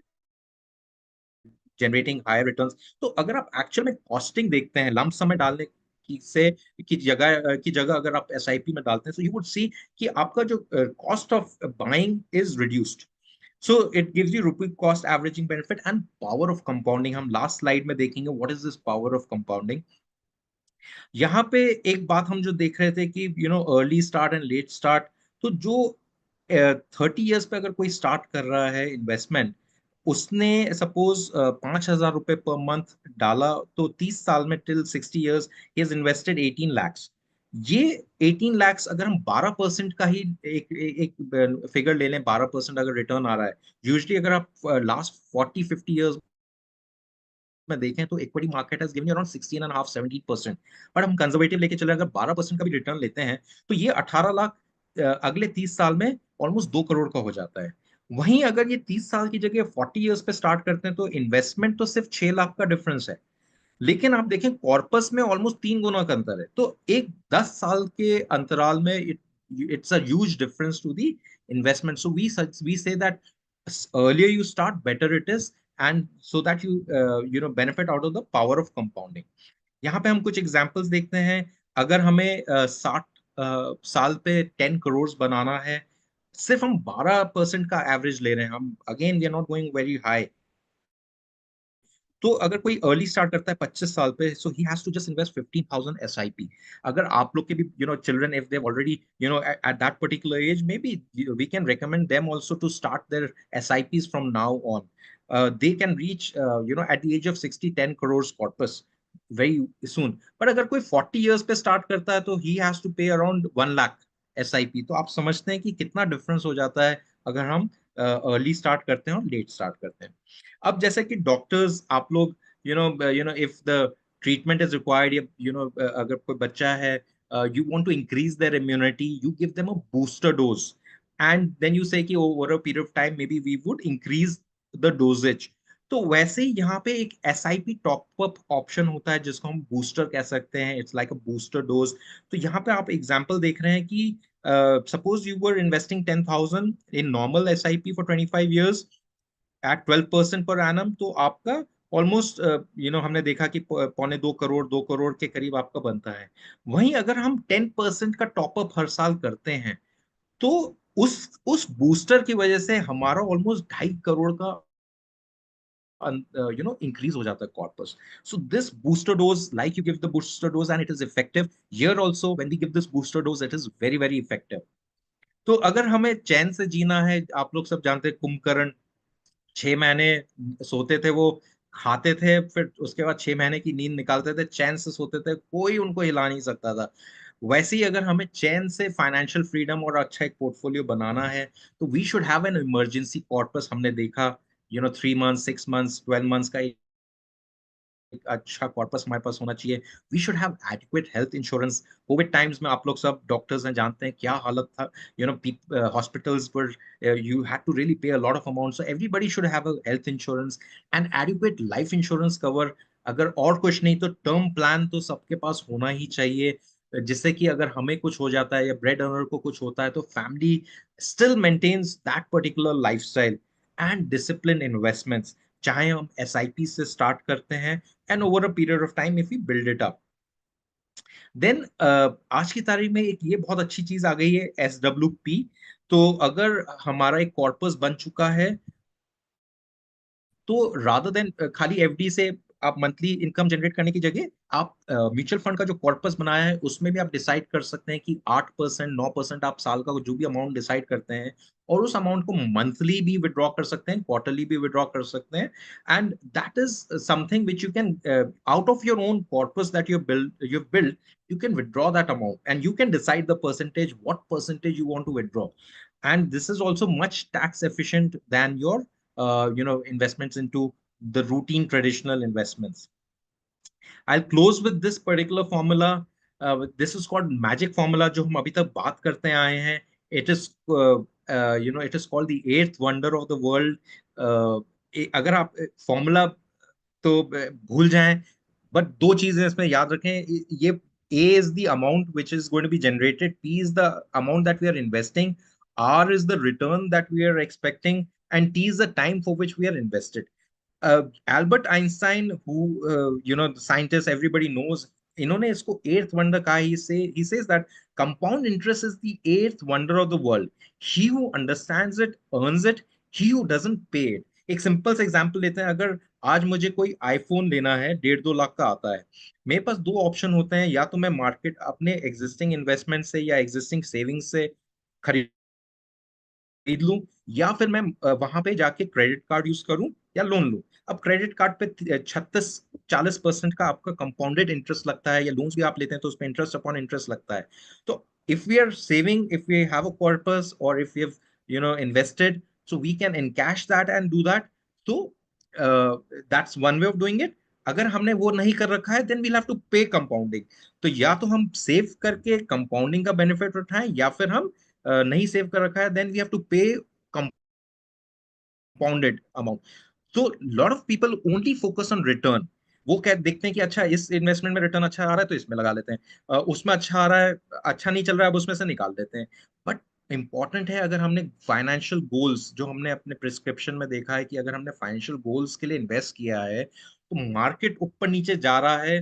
जनरेटिंग हायर रिटर्न्स। तो अगर आप एक्चुअल में कॉस्टिंग देखते हैं लंप सम में डालने की जगह अगर आप एसआईपी में डालते हैं, सो यू वुड सी कि आपका जो cost of buying is reduced. So it gives you rupee cost averaging benefit and power of compounding. हम लास्ट स्लाइड में देखेंगे what is this power of compounding. यहाँ पे एक बात हम जो देख रहे थे कि early start and let start, तो जो 30 ईयर्स पे अगर कोई स्टार्ट कर रहा है इन्वेस्टमेंट, उसने सपोज 5,000 रुपए पर मंथ डाला, तो 30 साल में till 60 years he has invested 18 lakhs। ये 18 lakhs अगर हम 12% का ही एक फिगर ले लें, 12% अगर रिटर्न आ रहा है, यूजली अगर आप लास्ट 40-50 ईयर्स में देखें तो equity market has given you around 16.5-17%। But हम कंजर्वेटिव लेके चले, अगर 12% का भी रिटर्न लेते हैं तो ये 18 लाख अगले 30 साल में ऑलमोस्ट 2 करोड़ का हो जाता है। वहीं अगर ये 30 साल की जगह 40 ईयर्स पे स्टार्ट करते हैं तो इन्वेस्टमेंट तो सिर्फ 6 लाख का डिफरेंस है, लेकिन आप देखें कॉर्पस में ऑलमोस्ट 3 गुना का अंतर है। तो एक 10 साल के अंतराल में it's a huge difference to the investment. So we say that earlier you start better it is, and so that you benefit out of the power of compounding. यहाँ पे हम कुछ एग्जांपल्स देखते हैं। अगर हमें 60 साल पे 10 करोड़ बनाना है, सिर्फ हम 12% का एवरेज ले रहे हैं, हम again we are not going very high. तो अगर कोई अर्ली स्टार्ट करता है 25 साल पे, so he has to just invest 15,000 SIP. अगर आप लोग के भी children, if they already at that particular age, maybe we can recommend them also to start their SIPs from now on. They can reach at the age of 60 10 crore corpus very soon. But अगर कोई 40 years पे start करता है तो he has to pay around 1 lakh SIP. तो आप समझते हैं कि कितना डिफरेंस हो जाता है अगर हम अर्ली स्टार्ट करते हैं और लेट स्टार्ट करते हैं। अब जैसे कि डॉक्टर्स, आप लोग if the treatment is required, अगर कोई बच्चा है, you want to increase their immunity, you give them a booster dose, and then you say कि over a period of time maybe we would increase the dosage। तो वैसे ही यहाँ पे एक SIP टॉप अप ऑप्शन होता है जिसको हम बूस्टर कह सकते हैं, it's like a booster dose. तो यहाँ पे आप एग्जांपल देख रहे हैं कि suppose you were investing 10,000 in normal SIP for 25 years at 12% per annum, तो आपका ऑलमोस्ट हमने देखा कि 2.25 करोड़ के करीब आपका बनता है। वहीं अगर हम 10% का टॉपअप हर साल करते हैं तो उस बूस्टर की वजह से हमारा ऑलमोस्ट 2.5 करोड़ का increase हो जाता है corpus. So this booster dose, like you give the booster dose and it is effective, here also when we give this booster dose, it is very very effective. तो अगर हमें चैन से जीना है, आप लोग सब जानते हैं कुंभकर्ण 6 महीने सोते थे, वो खाते थे, फिर उसके बाद 6 महीने की नींद निकालते थे, चैन से सोते थे, कोई उनको हिला नहीं सकता था। वैसे ही अगर हमें चैन से फाइनेंशियल फ्रीडम और अच्छा एक पोर्टफोलियो बनाना है तो we should have an emergency corpus. हमने देखा 3 मंथ्स, 6 मंथ्स, 12 मंथ्स का एक अच्छा कॉर्पस हमारे पास होना चाहिए। We should have adequate health insurance. Covid times में आप लोग सब डॉक्टर्स हैं, जानते हैं क्या हालत था, हॉस्पिटल्स पर you had to really pay a lot of amount, so everybody should have a health insurance and adequate life insurance cover। अगर और कुछ नहीं तो टर्म प्लान तो सबके पास होना ही चाहिए, जिससे कि अगर हमें कुछ हो जाता है या ब्रेड अर्नर को कुछ होता है तो family still maintains that particular lifestyle. And discipline investments, चाहे हम एसआईपी से स्टार्ट करते हैं and over a period of time if we build it up, then आज की तारीख में एक ये बहुत अच्छी चीज आ गई है, SWP। तो अगर हमारा एक कॉर्पस बन चुका है तो रादर देन खाली एफडी से आप मंथली इनकम जनरेट करने की जगह आप म्यूचुअल फंड का जो कॉर्पस बनाया है उसमें भी आप डिसाइड कर सकते हैं कि 8%, 9% आप साल का जो भी अमाउंट डिसाइड करते हैं, और उस अमाउंट को मंथली भी विड्रॉ कर सकते हैं, क्वार्टरली भी विड्रॉ कर सकते हैं। And that is something which you can out of your own corpus that you build, you can withdraw that amount and you can decide the percentage, what percentage you want to withdraw. And this is also much tax efficient than your investments into the routine traditional investments. I'll close with this particular formula. This is called magic formula, जो हम अभी तक बात करते आए हैं। It is it is called the eighth wonder of the world. अगर आप फॉर्मूला तो भूल जाएं, बट दो चीजें इसमें याद रखें। ये A is the amount which is going to be generated, P is the amount that we are investing, R is the return that we are expecting, and T is the time for which we are invested. Albert Einstein, who the scientist everybody knows, इन्होंने इसको eighth wonder कहा। He says that compound interest is the eighth wonder of the world. He who understands it earns it, he who doesn't pay it. एक simple सा example लेते हैं। अगर आज मुझे कोई आईफोन लेना है, 1.5-2 लाख का आता है, मेरे पास दो ऑप्शन होते हैं, या तो मैं मार्केट अपने एग्जिस्टिंग इन्वेस्टमेंट से या एग्जिस्टिंग सेविंग से खरीद लूं, या फिर मैं वहां पे जाके क्रेडिट कार्ड यूज करूं या लोन लूं। अब क्रेडिट कार्ड पे 36-40% का आपका कंपाउंडेड इंटरेस्ट लगता है, या लोन्स भी आप लेते हैं तो उसमें इंटरेस्ट अपॉन इंटरेस्ट लगता है। तो if we are saving, if we have a purpose, और if we have invested, so we can encash that and do that. तो that's one way of doing it. अगर हमने वो नहीं कर रखा है, then we'll have to pay compounding. तो या तो हम सेव करके कंपाउंडिंग का बेनिफिट उठाएं, या फिर हम नहीं सेव कर रखा है, देन वी हैव टू पे कंपाउंडेड अमाउंट। तो lot of people only focus on return. वो क्या देखते हैं कि अच्छा इस इन्वेस्टमेंट में रिटर्न अच्छा आ रहा है तो इसमें लगा लेते हैं, उसमें अच्छा आ रहा है, अच्छा नहीं चल रहा है, अब उसमें से निकाल देते हैं। बट इंपॉर्टेंट है, अगर हमने फाइनेंशियल गोल्स, जो हमने अपने प्रिस्क्रिप्शन में देखा है कि अगर हमने फाइनेंशियल गोल्स के लिए इन्वेस्ट किया है तो मार्केट ऊपर नीचे जा रहा है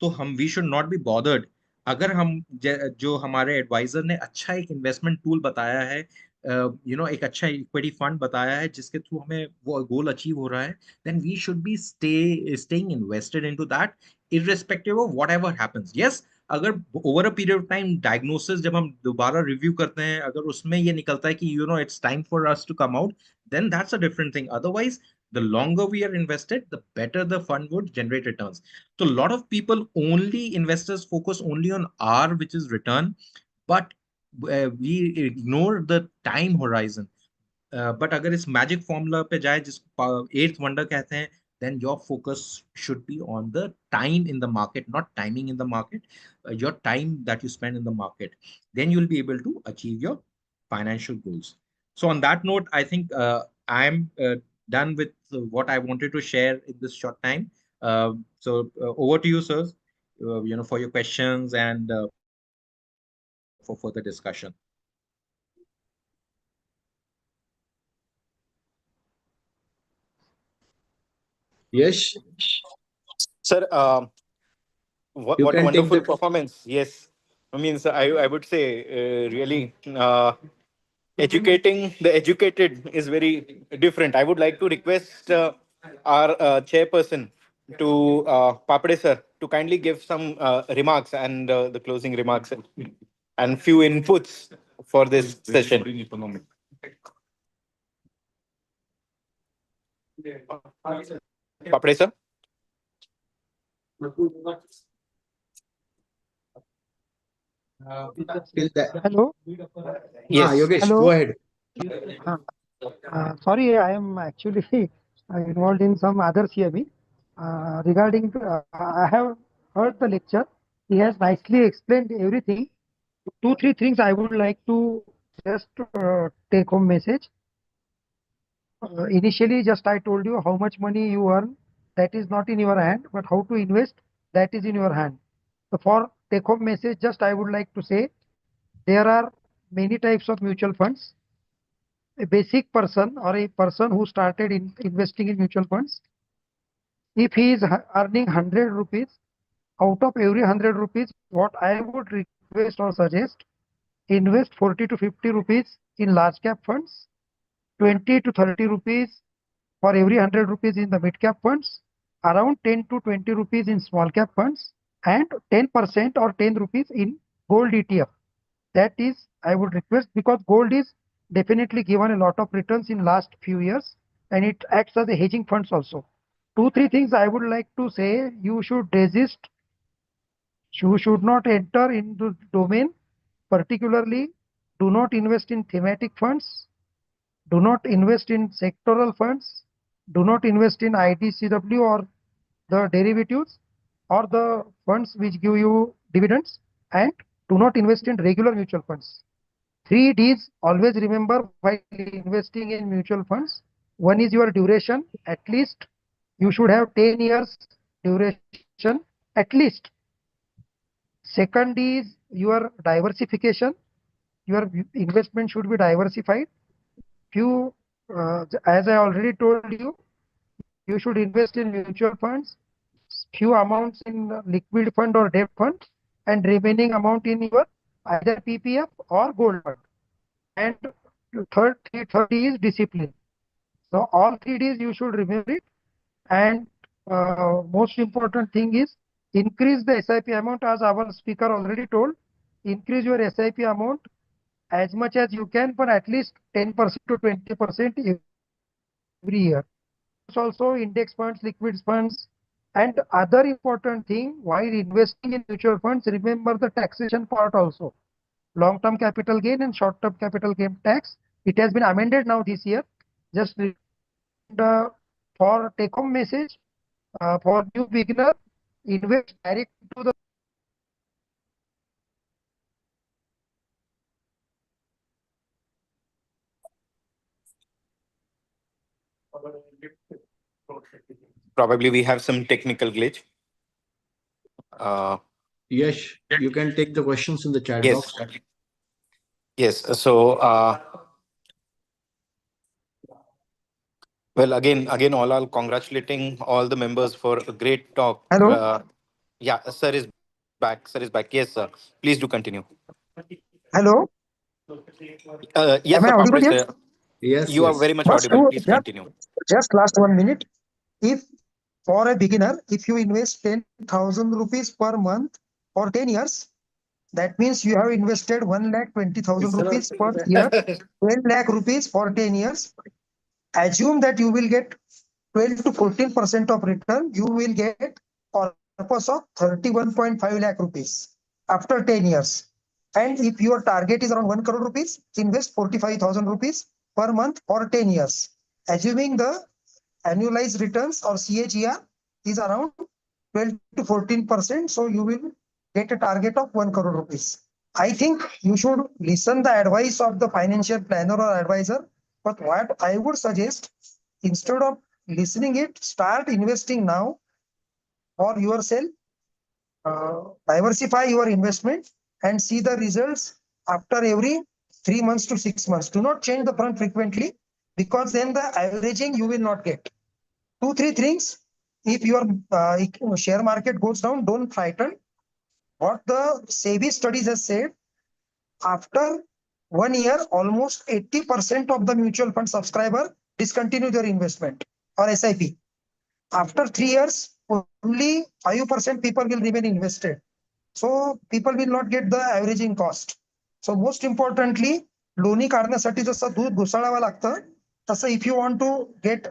तो हम we should not be bothered. अगर हम जो हमारे एडवाइजर ने अच्छा एक इन्वेस्टमेंट टूल बताया है, एक अच्छा इक्विटी फंड बताया है जिसके थ्रू हमें वो गोल अचीव हो रहा है, then we should be staying invested into that irrespective of whatever happens. Yes, अगर over a period of time diagnosis जब हम दोबारा रिव्यू करते हैं, अगर उसमें ये निकलता है कि it's time for us to come out, then that's a different thing. Otherwise, the longer we are invested, the better the fund would generate returns. So a lot of people, only investors, focus only on R, which is return, but we ignore the time horizon. But अगर इस magic formula पे जाए जिसको eighth wonder कहते हैं, then your focus should be on the time in the market, not timing in the market, your time that you spend in the market. Then you'll be able to achieve your financial goals. So on that note, I think I'm done with what I wanted to share in this short time. Over to you, sirs, for your questions and for further discussion. Yes, Sir, what, you what a can take wonderful the. performance. Yes. I mean, sir, I would say really educating the educated is very different. I would like to request our chairperson to Papade sir to kindly give some remarks and the closing remarks and few inputs for this session. Papade sir. Till that. Hello. Yes. Yogesh, Hello. go ahead. Uh, Sorry, I am actually involved in some other CME. Regarding, I have heard the lecture. He has nicely explained everything. Two, three things I would like to just take home message. Initially, just I told you how much money you earn, that is not in your hand, but how to invest, that is in your hand. So for take home message, just I would like to say there are many types of mutual funds. A basic person or a person who started in investing in mutual funds, if he is earning 100 rupees, out of every 100 rupees, what I would request or suggest, invest 40 to 50 rupees in large cap funds, 20 to 30 rupees for every 100 rupees in the mid cap funds, around 10 to 20 rupees in small cap funds, and 10% or 10 rupees in gold ETF. That is, I would request, because gold is definitely given a lot of returns in last few years, and it acts as a hedging funds also. Two, three things I would like to say: you should resist, you should not enter into domain, particularly do not invest in thematic funds, do not invest in sectoral funds, do not invest in IDCW or the derivatives or the funds which give you dividends, and do not invest in regular mutual funds. 3 Ds always remember while investing in mutual funds. One is your duration, at least you should have 10 years duration, at least. Second is your diversification. Your investment should be diversified. Few, as I already told you, you should invest in mutual funds, few amounts in liquid fund or debt fund, and remaining amount in your either PPF or gold fund. And third is discipline. So all 3 Ds you should remember it. And most important thing is increase the SIP amount, as our speaker already told. Increase your SIP amount as much as you can, but at least 10% to 20% every year. Also index funds, liquid funds, and other important thing while investing in mutual funds, remember the taxation part also. Long-term capital gain and short-term capital gain tax. It has been amended now this year. Just for take-home message, for new beginner, invest direct to the Probably we have some technical glitch. Uh, Yes, you can take the questions in the chat yes. box. Yes. So, well, again, all congratulating all the members for a great talk. hello, Yeah, sir is back. Sir is back. Yes, sir. Please do continue. hello. Yes, Am I sir, audible Papade yet? sir. Yes, You are yes. very much First, audible. Please continue. just last 1 minute. If for a beginner, if you invest 10,000 rupees per month for 10 years, that means you have invested 1,20,000 rupees per year, 12 lakh rupees for 10 years. Assume that you will get 12 to 14% of return. You will get corpus of 31.5 lakh rupees after 10 years. And if your target is around 1 crore rupees, invest 45,000 rupees per month for 10 years. Assuming the annualized returns or CAGR is around 12 to 14%. So you will get a target of 1 crore rupees. I think you should listen the advice of the financial planner or advisor. But what I would suggest, instead of listening it, start investing now for yourself. Diversify your investment and see the results after every 3 months to 6 months. Do not change the fund frequently, because then the averaging you will not get. 2, 3 things. if your share market goes down, don't frighten. What the SEBI studies has said, after 1 year, almost 80% of the mutual fund subscriber discontinue their investment or SIP. After 3 years, only 5% people will remain invested. So people will not get the averaging cost. So most importantly, लोणी काढण्यासाठी जसं दूध घुसळावं लागतं, तसं if you want to get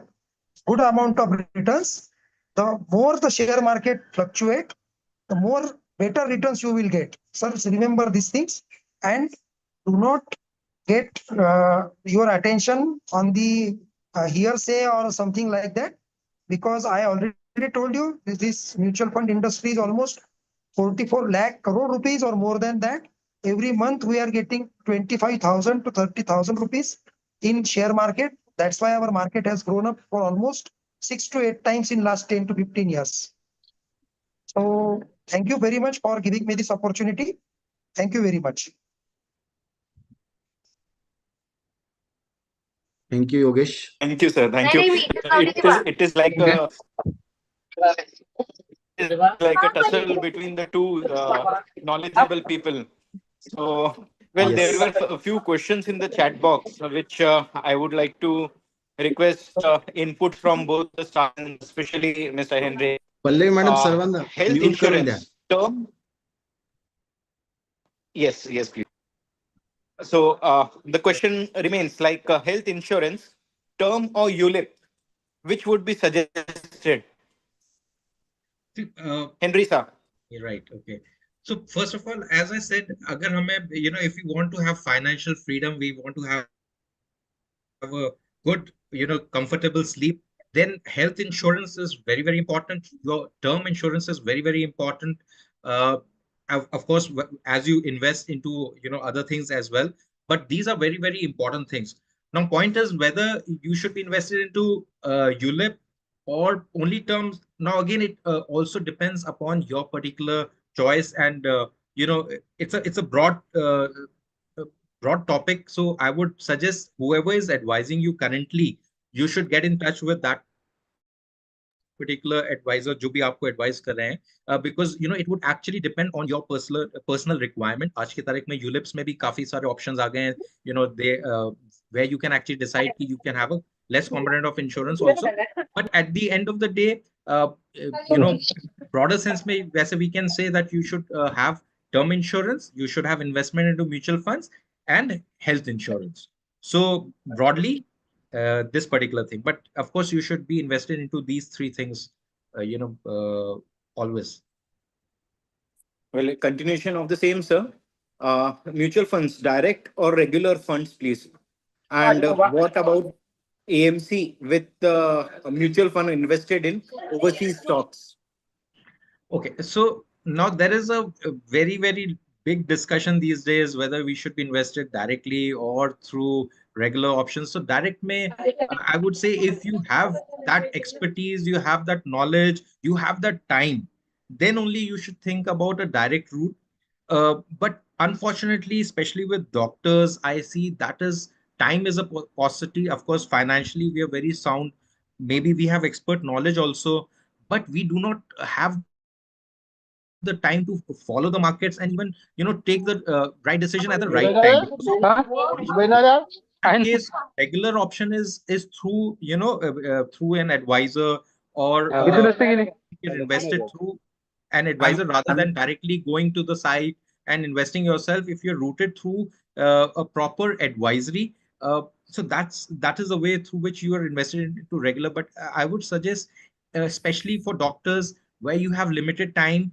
good amount of returns, the more the share market fluctuate, the more better returns you will get. Sir, remember these things and do not get your attention on the hearsay or something like that, because I already told you this mutual fund industry is almost 44 lakh crore rupees or more than that. Every month we are getting 25,000 to 30,000 rupees in share market. That's why our market has grown up for almost 6 to 8 times in last 10 to 15 years. So thank you very much for giving me this opportunity. Thank you very much. Thank you, Yogesh. Thank you, sir. Thank you. It is like a tussle between the two knowledgeable people. So, well, Yes. there were a few questions in the chat box, which I would like to request input from both the staff, and especially Mr. Henry. Pallavi madam सर्वांना Health mute करून द्या. insurance term. Yes, yes, please. So the question remains like health insurance, term or ULIP, which would be suggested? Henry sir. Right. Okay. So first of all, as I said, agar hame, if we want to have financial freedom, we want to have a good, comfortable sleep, then health insurance is very, very important. Your term insurance is very, very important. Of course, as you invest into, other things as well. But these are very, very important things. Now, point is whether you should be invested into ULIP or only terms. Now, again, it also depends upon your particular choice, and it's a broad topic. So I would suggest whoever is advising you currently, you should get in touch with that particular advisor जो भी आपको advise कर रहे हैं, because it would actually depend on your personal requirement. आज की तारीख में ULIPs में भी काफी सारे options आ गए हैं, they where you can actually decide कि you can have a less component of insurance also. But at the end of the day, broader sense में वैसे we can say that you should have term insurance, you should have investment into mutual funds and health insurance. So broadly, this particular thing, but of course you should be invested into these three things, always. Well, a continuation of the same, sir. Mutual funds, direct or regular funds, please. And what about AMC with a mutual fund invested in overseas stocks? Okay, so now there is a very, very big discussion these days whether we should be invested directly or through regular options. So direct may, I would say, if you have that expertise, you have that knowledge, you have that time, then only you should think about a direct route. But unfortunately, especially with doctors, I see that is time is a paucity. Of course, financially we are very sound. Maybe we have expert knowledge also, but we do not have the time to follow the markets and even take the right decision at the right time. In case regular option is through through an advisor or you're invested through an advisor rather than directly going to the site and investing yourself. If you're rooted through a proper advisory, so that is the way through which you are invested into regular. But I would suggest, especially for doctors where you have limited time,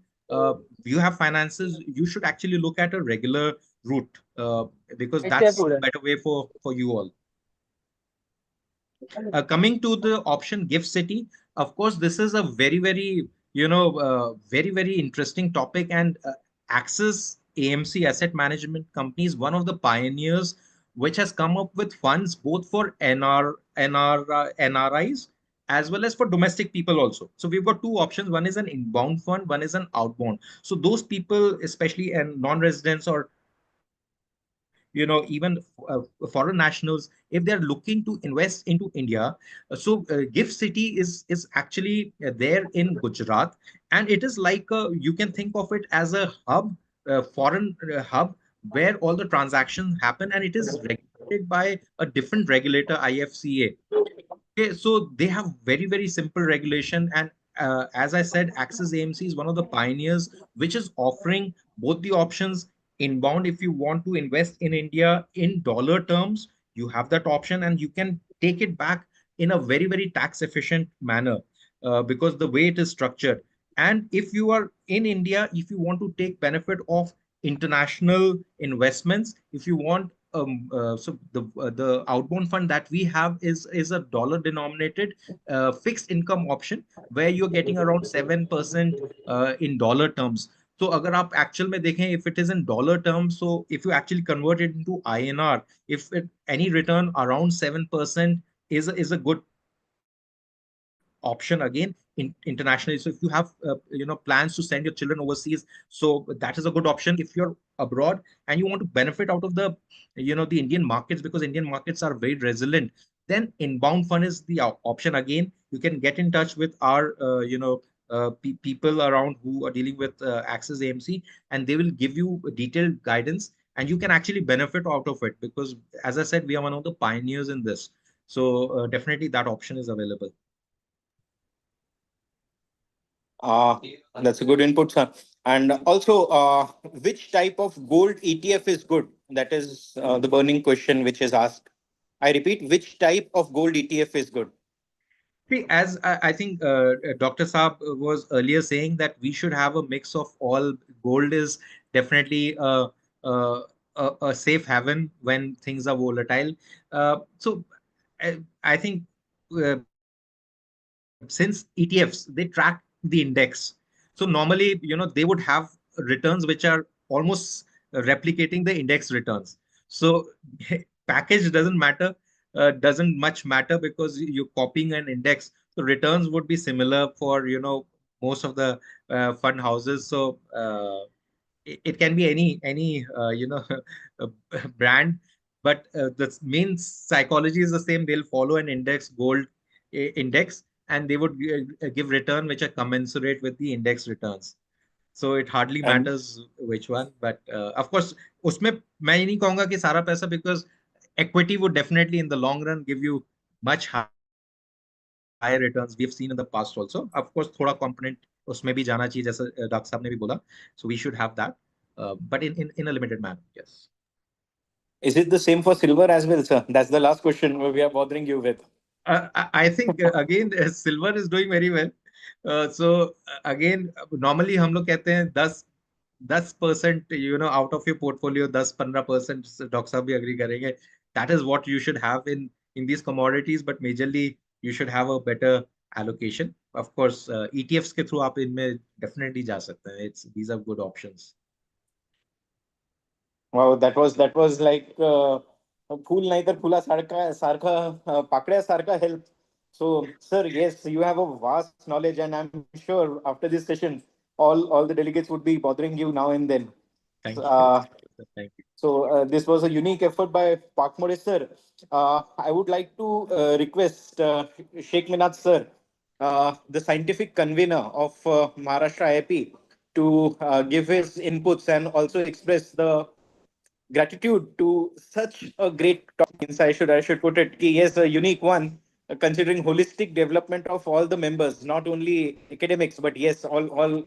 you have finances, you should actually look at a regular route, because that's a better way for you all. Coming to the option Gift City, of course, this is a very, very, very, very interesting topic. And Axis AMC Asset Management Company is one of the pioneers which has come up with funds both for NRIs as well as for domestic people also. So we've got two options. One is an inbound fund, one is an outbound. So those people, especially non-residents or even foreign nationals, if they're looking to invest into India, Gift City is actually there in Gujarat, and it is like you can think of it as a hub, foreign hub where all the transactions happen, and it is regulated by a different regulator, IFCA. Okay, so they have very, very simple regulation. And as I said, Axis AMC is one of the pioneers which is offering both the options. Inbound, if you want to invest in India in dollar terms, you have that option and you can take it back in a very, very tax efficient manner because the way it is structured. And if you are in India, if you want to take benefit of international investments, if you want the outbound fund that we have is a dollar denominated fixed income option where you're getting around 7% in dollar terms. So अगर आप actual में देखें, if it is in dollar terms, so if you actually convert it into INR, any return around 7% is a good option again internationally. So if you have plans to send your children overseas, so that is a good option. If you're abroad and you want to benefit out of the Indian markets, because Indian markets are very resilient, then inbound fund is the option. Again, you can get in touch with our people around who are dealing with Axis AMC, and they will give you detailed guidance, and you can actually benefit out of it, because as I said, we are one of the pioneers in this. So definitely that option is available. That's a good input, sir. And also, which type of gold ETF is good? That is the burning question which is asked. I repeat, which type of gold ETF is good? See, as I think Dr. Saab was earlier saying, that we should have a mix of all. Gold is definitely a, a safe haven when things are volatile. So I think since ETFs, they track the index. So normally, they would have returns which are almost replicating the index returns. So package doesn't matter, doesn't much matter, because you're copying an index. So returns would be similar for, most of the fund houses. So it can be any brand, but the main psychology is the same. They'll follow an index, gold index, and they would give return which are commensurate with the index returns. So it hardly And matters which one, but of course उसमें मैं ये नहीं कहूंगा कि सारा पैसा, because equity would definitely in the long run give you much higher returns. We have seen in the past also. Of course, थोड़ा component उसमें भी जाना चाहिए, जैसा डॉक्टर साहब ने भी बोला. So we should have that, but in a limited manner, yes. is it the same for silver as well, sir? That's the last question we are bothering you with. I think again silver is doing very well. So again, normally हम लोग कहते हैं 10% out of your portfolio, 10-15%, doctor साहब भी agree करेंगे. That is what you should have in these commodities, but majorly you should have a better allocation. Of course, ETFs के through आप इनमें definitely जा सकते हैं. These are good options. Wow, that was like फूल नाही तर फुला सारखा पाकळ्यासारखा help. So, sir, yes, you have a vast knowledge, and I'm sure after this session, all the delegates would be bothering you now and then. Thank you. Thank you. So this was a unique effort by Pakmore sir. I would like to request Sheikh Minat sir, the scientific convener of Maharashtra IP, to give his inputs and also express the gratitude to such a great topic. I should put it, ki yes, a unique one, considering holistic development of all the members, not only academics, but yes, all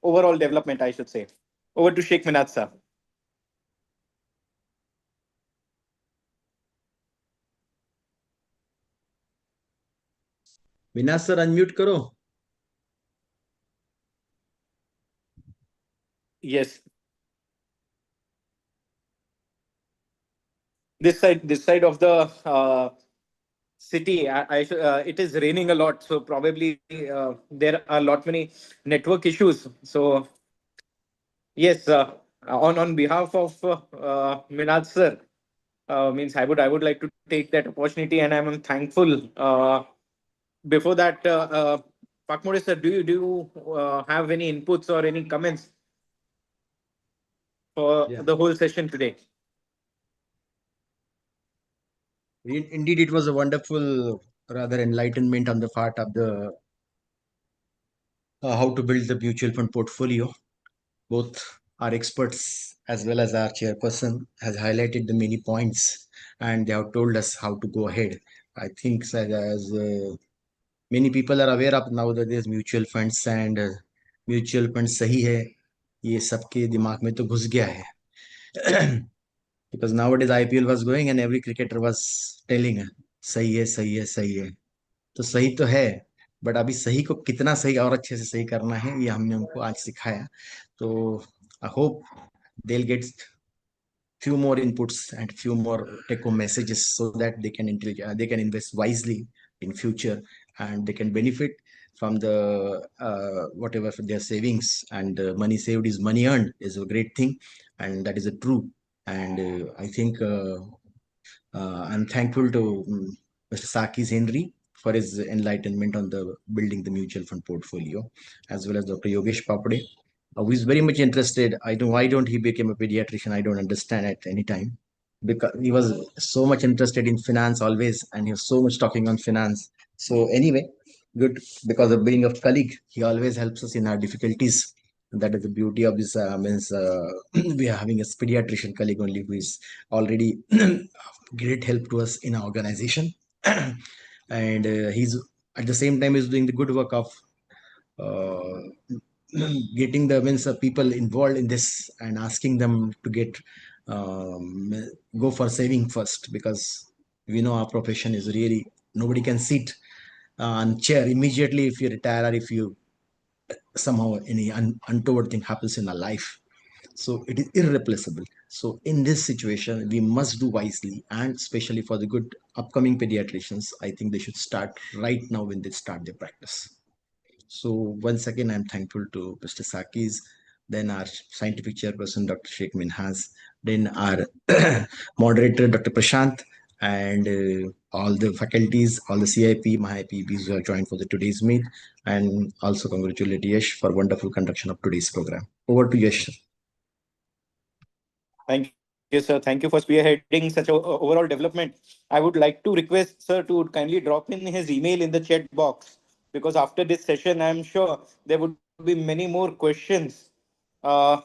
overall development, I should say. Over to Sheikh Minat sir. विनाश sir unmute करो. Yes. This side of the city, it is raining a lot, so probably there are a lot many network issues. So yes, on behalf of Minad sir, means I would like to take that opportunity, and I'm thankful. Before that, Pakmore sir, do you have any inputs or any comments for Yeah. the whole session today? Indeed, it was a wonderful, rather enlightenment on the part of the how to build the mutual fund portfolio. Both our experts as well as our chairperson has highlighted the many points, and they have told us how to go ahead. I think as many people are aware of now that there's mutual funds and mutual funds सही है, ये सबके दिमाग में तो घुस गया है. Because nowadays IPL was going and every cricketer was telling सही है सही है सही है. तो सही तो है, बट अभी सही को कितना सही और अच्छे से सही करना है ये हमने उनको आज सिखाया. तो I hope they'll get few more inputs and few more take home messages so that they can invest wisely in future, and they can benefit from the whatever their savings, and money saved is money earned is a great thing, and that is a true. And I think I'm thankful to Mr. Sakis Henry for his enlightenment on the building the mutual fund portfolio, as well as Dr. Yogesh Papade, who is very much interested. I don't why don't he become a pediatrician? I don't understand at any time, because he was so much interested in finance always, and he was so much talking on finance. So anyway, good, because of being a colleague, he always helps us in our difficulties. That is the beauty of this. Means we are having a pediatrician colleague only who is already great help to us in our organization, and he's at the same time is doing the good work of uh, getting the means people involved in this and asking them to get um, go for saving first, because we know our profession is really nobody can sit on chair immediately if you retire or if you somehow any untoward thing happens in our life. So it is irreplaceable. So in this situation we must do wisely, and especially for the good upcoming pediatricians, I think they should start right now when they start their practice. So once again, I'm thankful to Mr. Sakis, then our scientific chairperson, Dr. Sheikh Minhas, then our moderator, Dr. Prashant, and all the faculties, all the CIP, MyIPBs who have joined for the today's meet, and also congratulate Yash for wonderful conduction of today's program. Over to Yash. Thank you, sir. Thank you for spearheading such a overall development. I would like to request sir to kindly drop in his email in the chat box, because after this session, I'm sure there would be many more questions uh,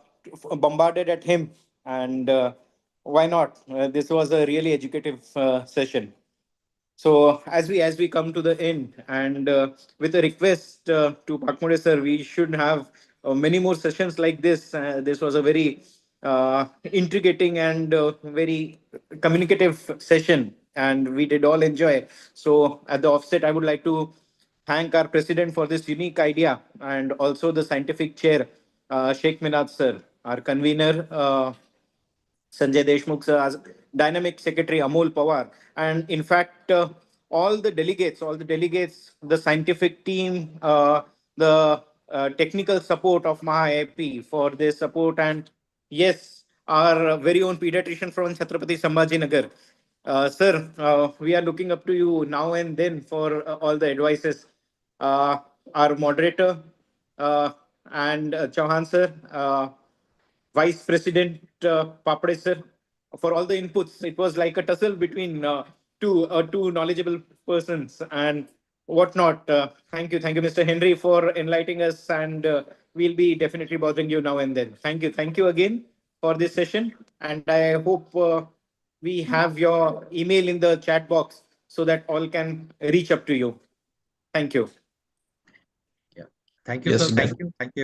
bombarded at him. And why not? This was a really educative session. So as we come to the end, and with a request to Pakmode sir, we should have many more sessions like this. This was a very intricating and very communicative session, and we did all enjoy. So at the offset, I would like to thank our president for this unique idea, and also the scientific chair, Sheikh Minad sir, our convener. Sanjay Deshmukh sir, as dynamic secretary Amol Pawar, and in fact, all the delegates, the scientific team, the technical support of MahaIP for their support, and yes, our very own pediatrician from Chhatrapati Sambhajinagar. Sir, we are looking up to you now and then for all the advices. Uh, our moderator uh, and Chauhan sir. Vice President Papade sir, for all the inputs. It was like a tussle between two knowledgeable persons and whatnot. Thank you, Mr. Henry, for enlightening us, and we'll be definitely bothering you now and then. Thank you again for this session, and I hope we have your email in the chat box so that all can reach up to you. Thank you. Yeah. Thank you, Yes, sir. Thank you. Thank you.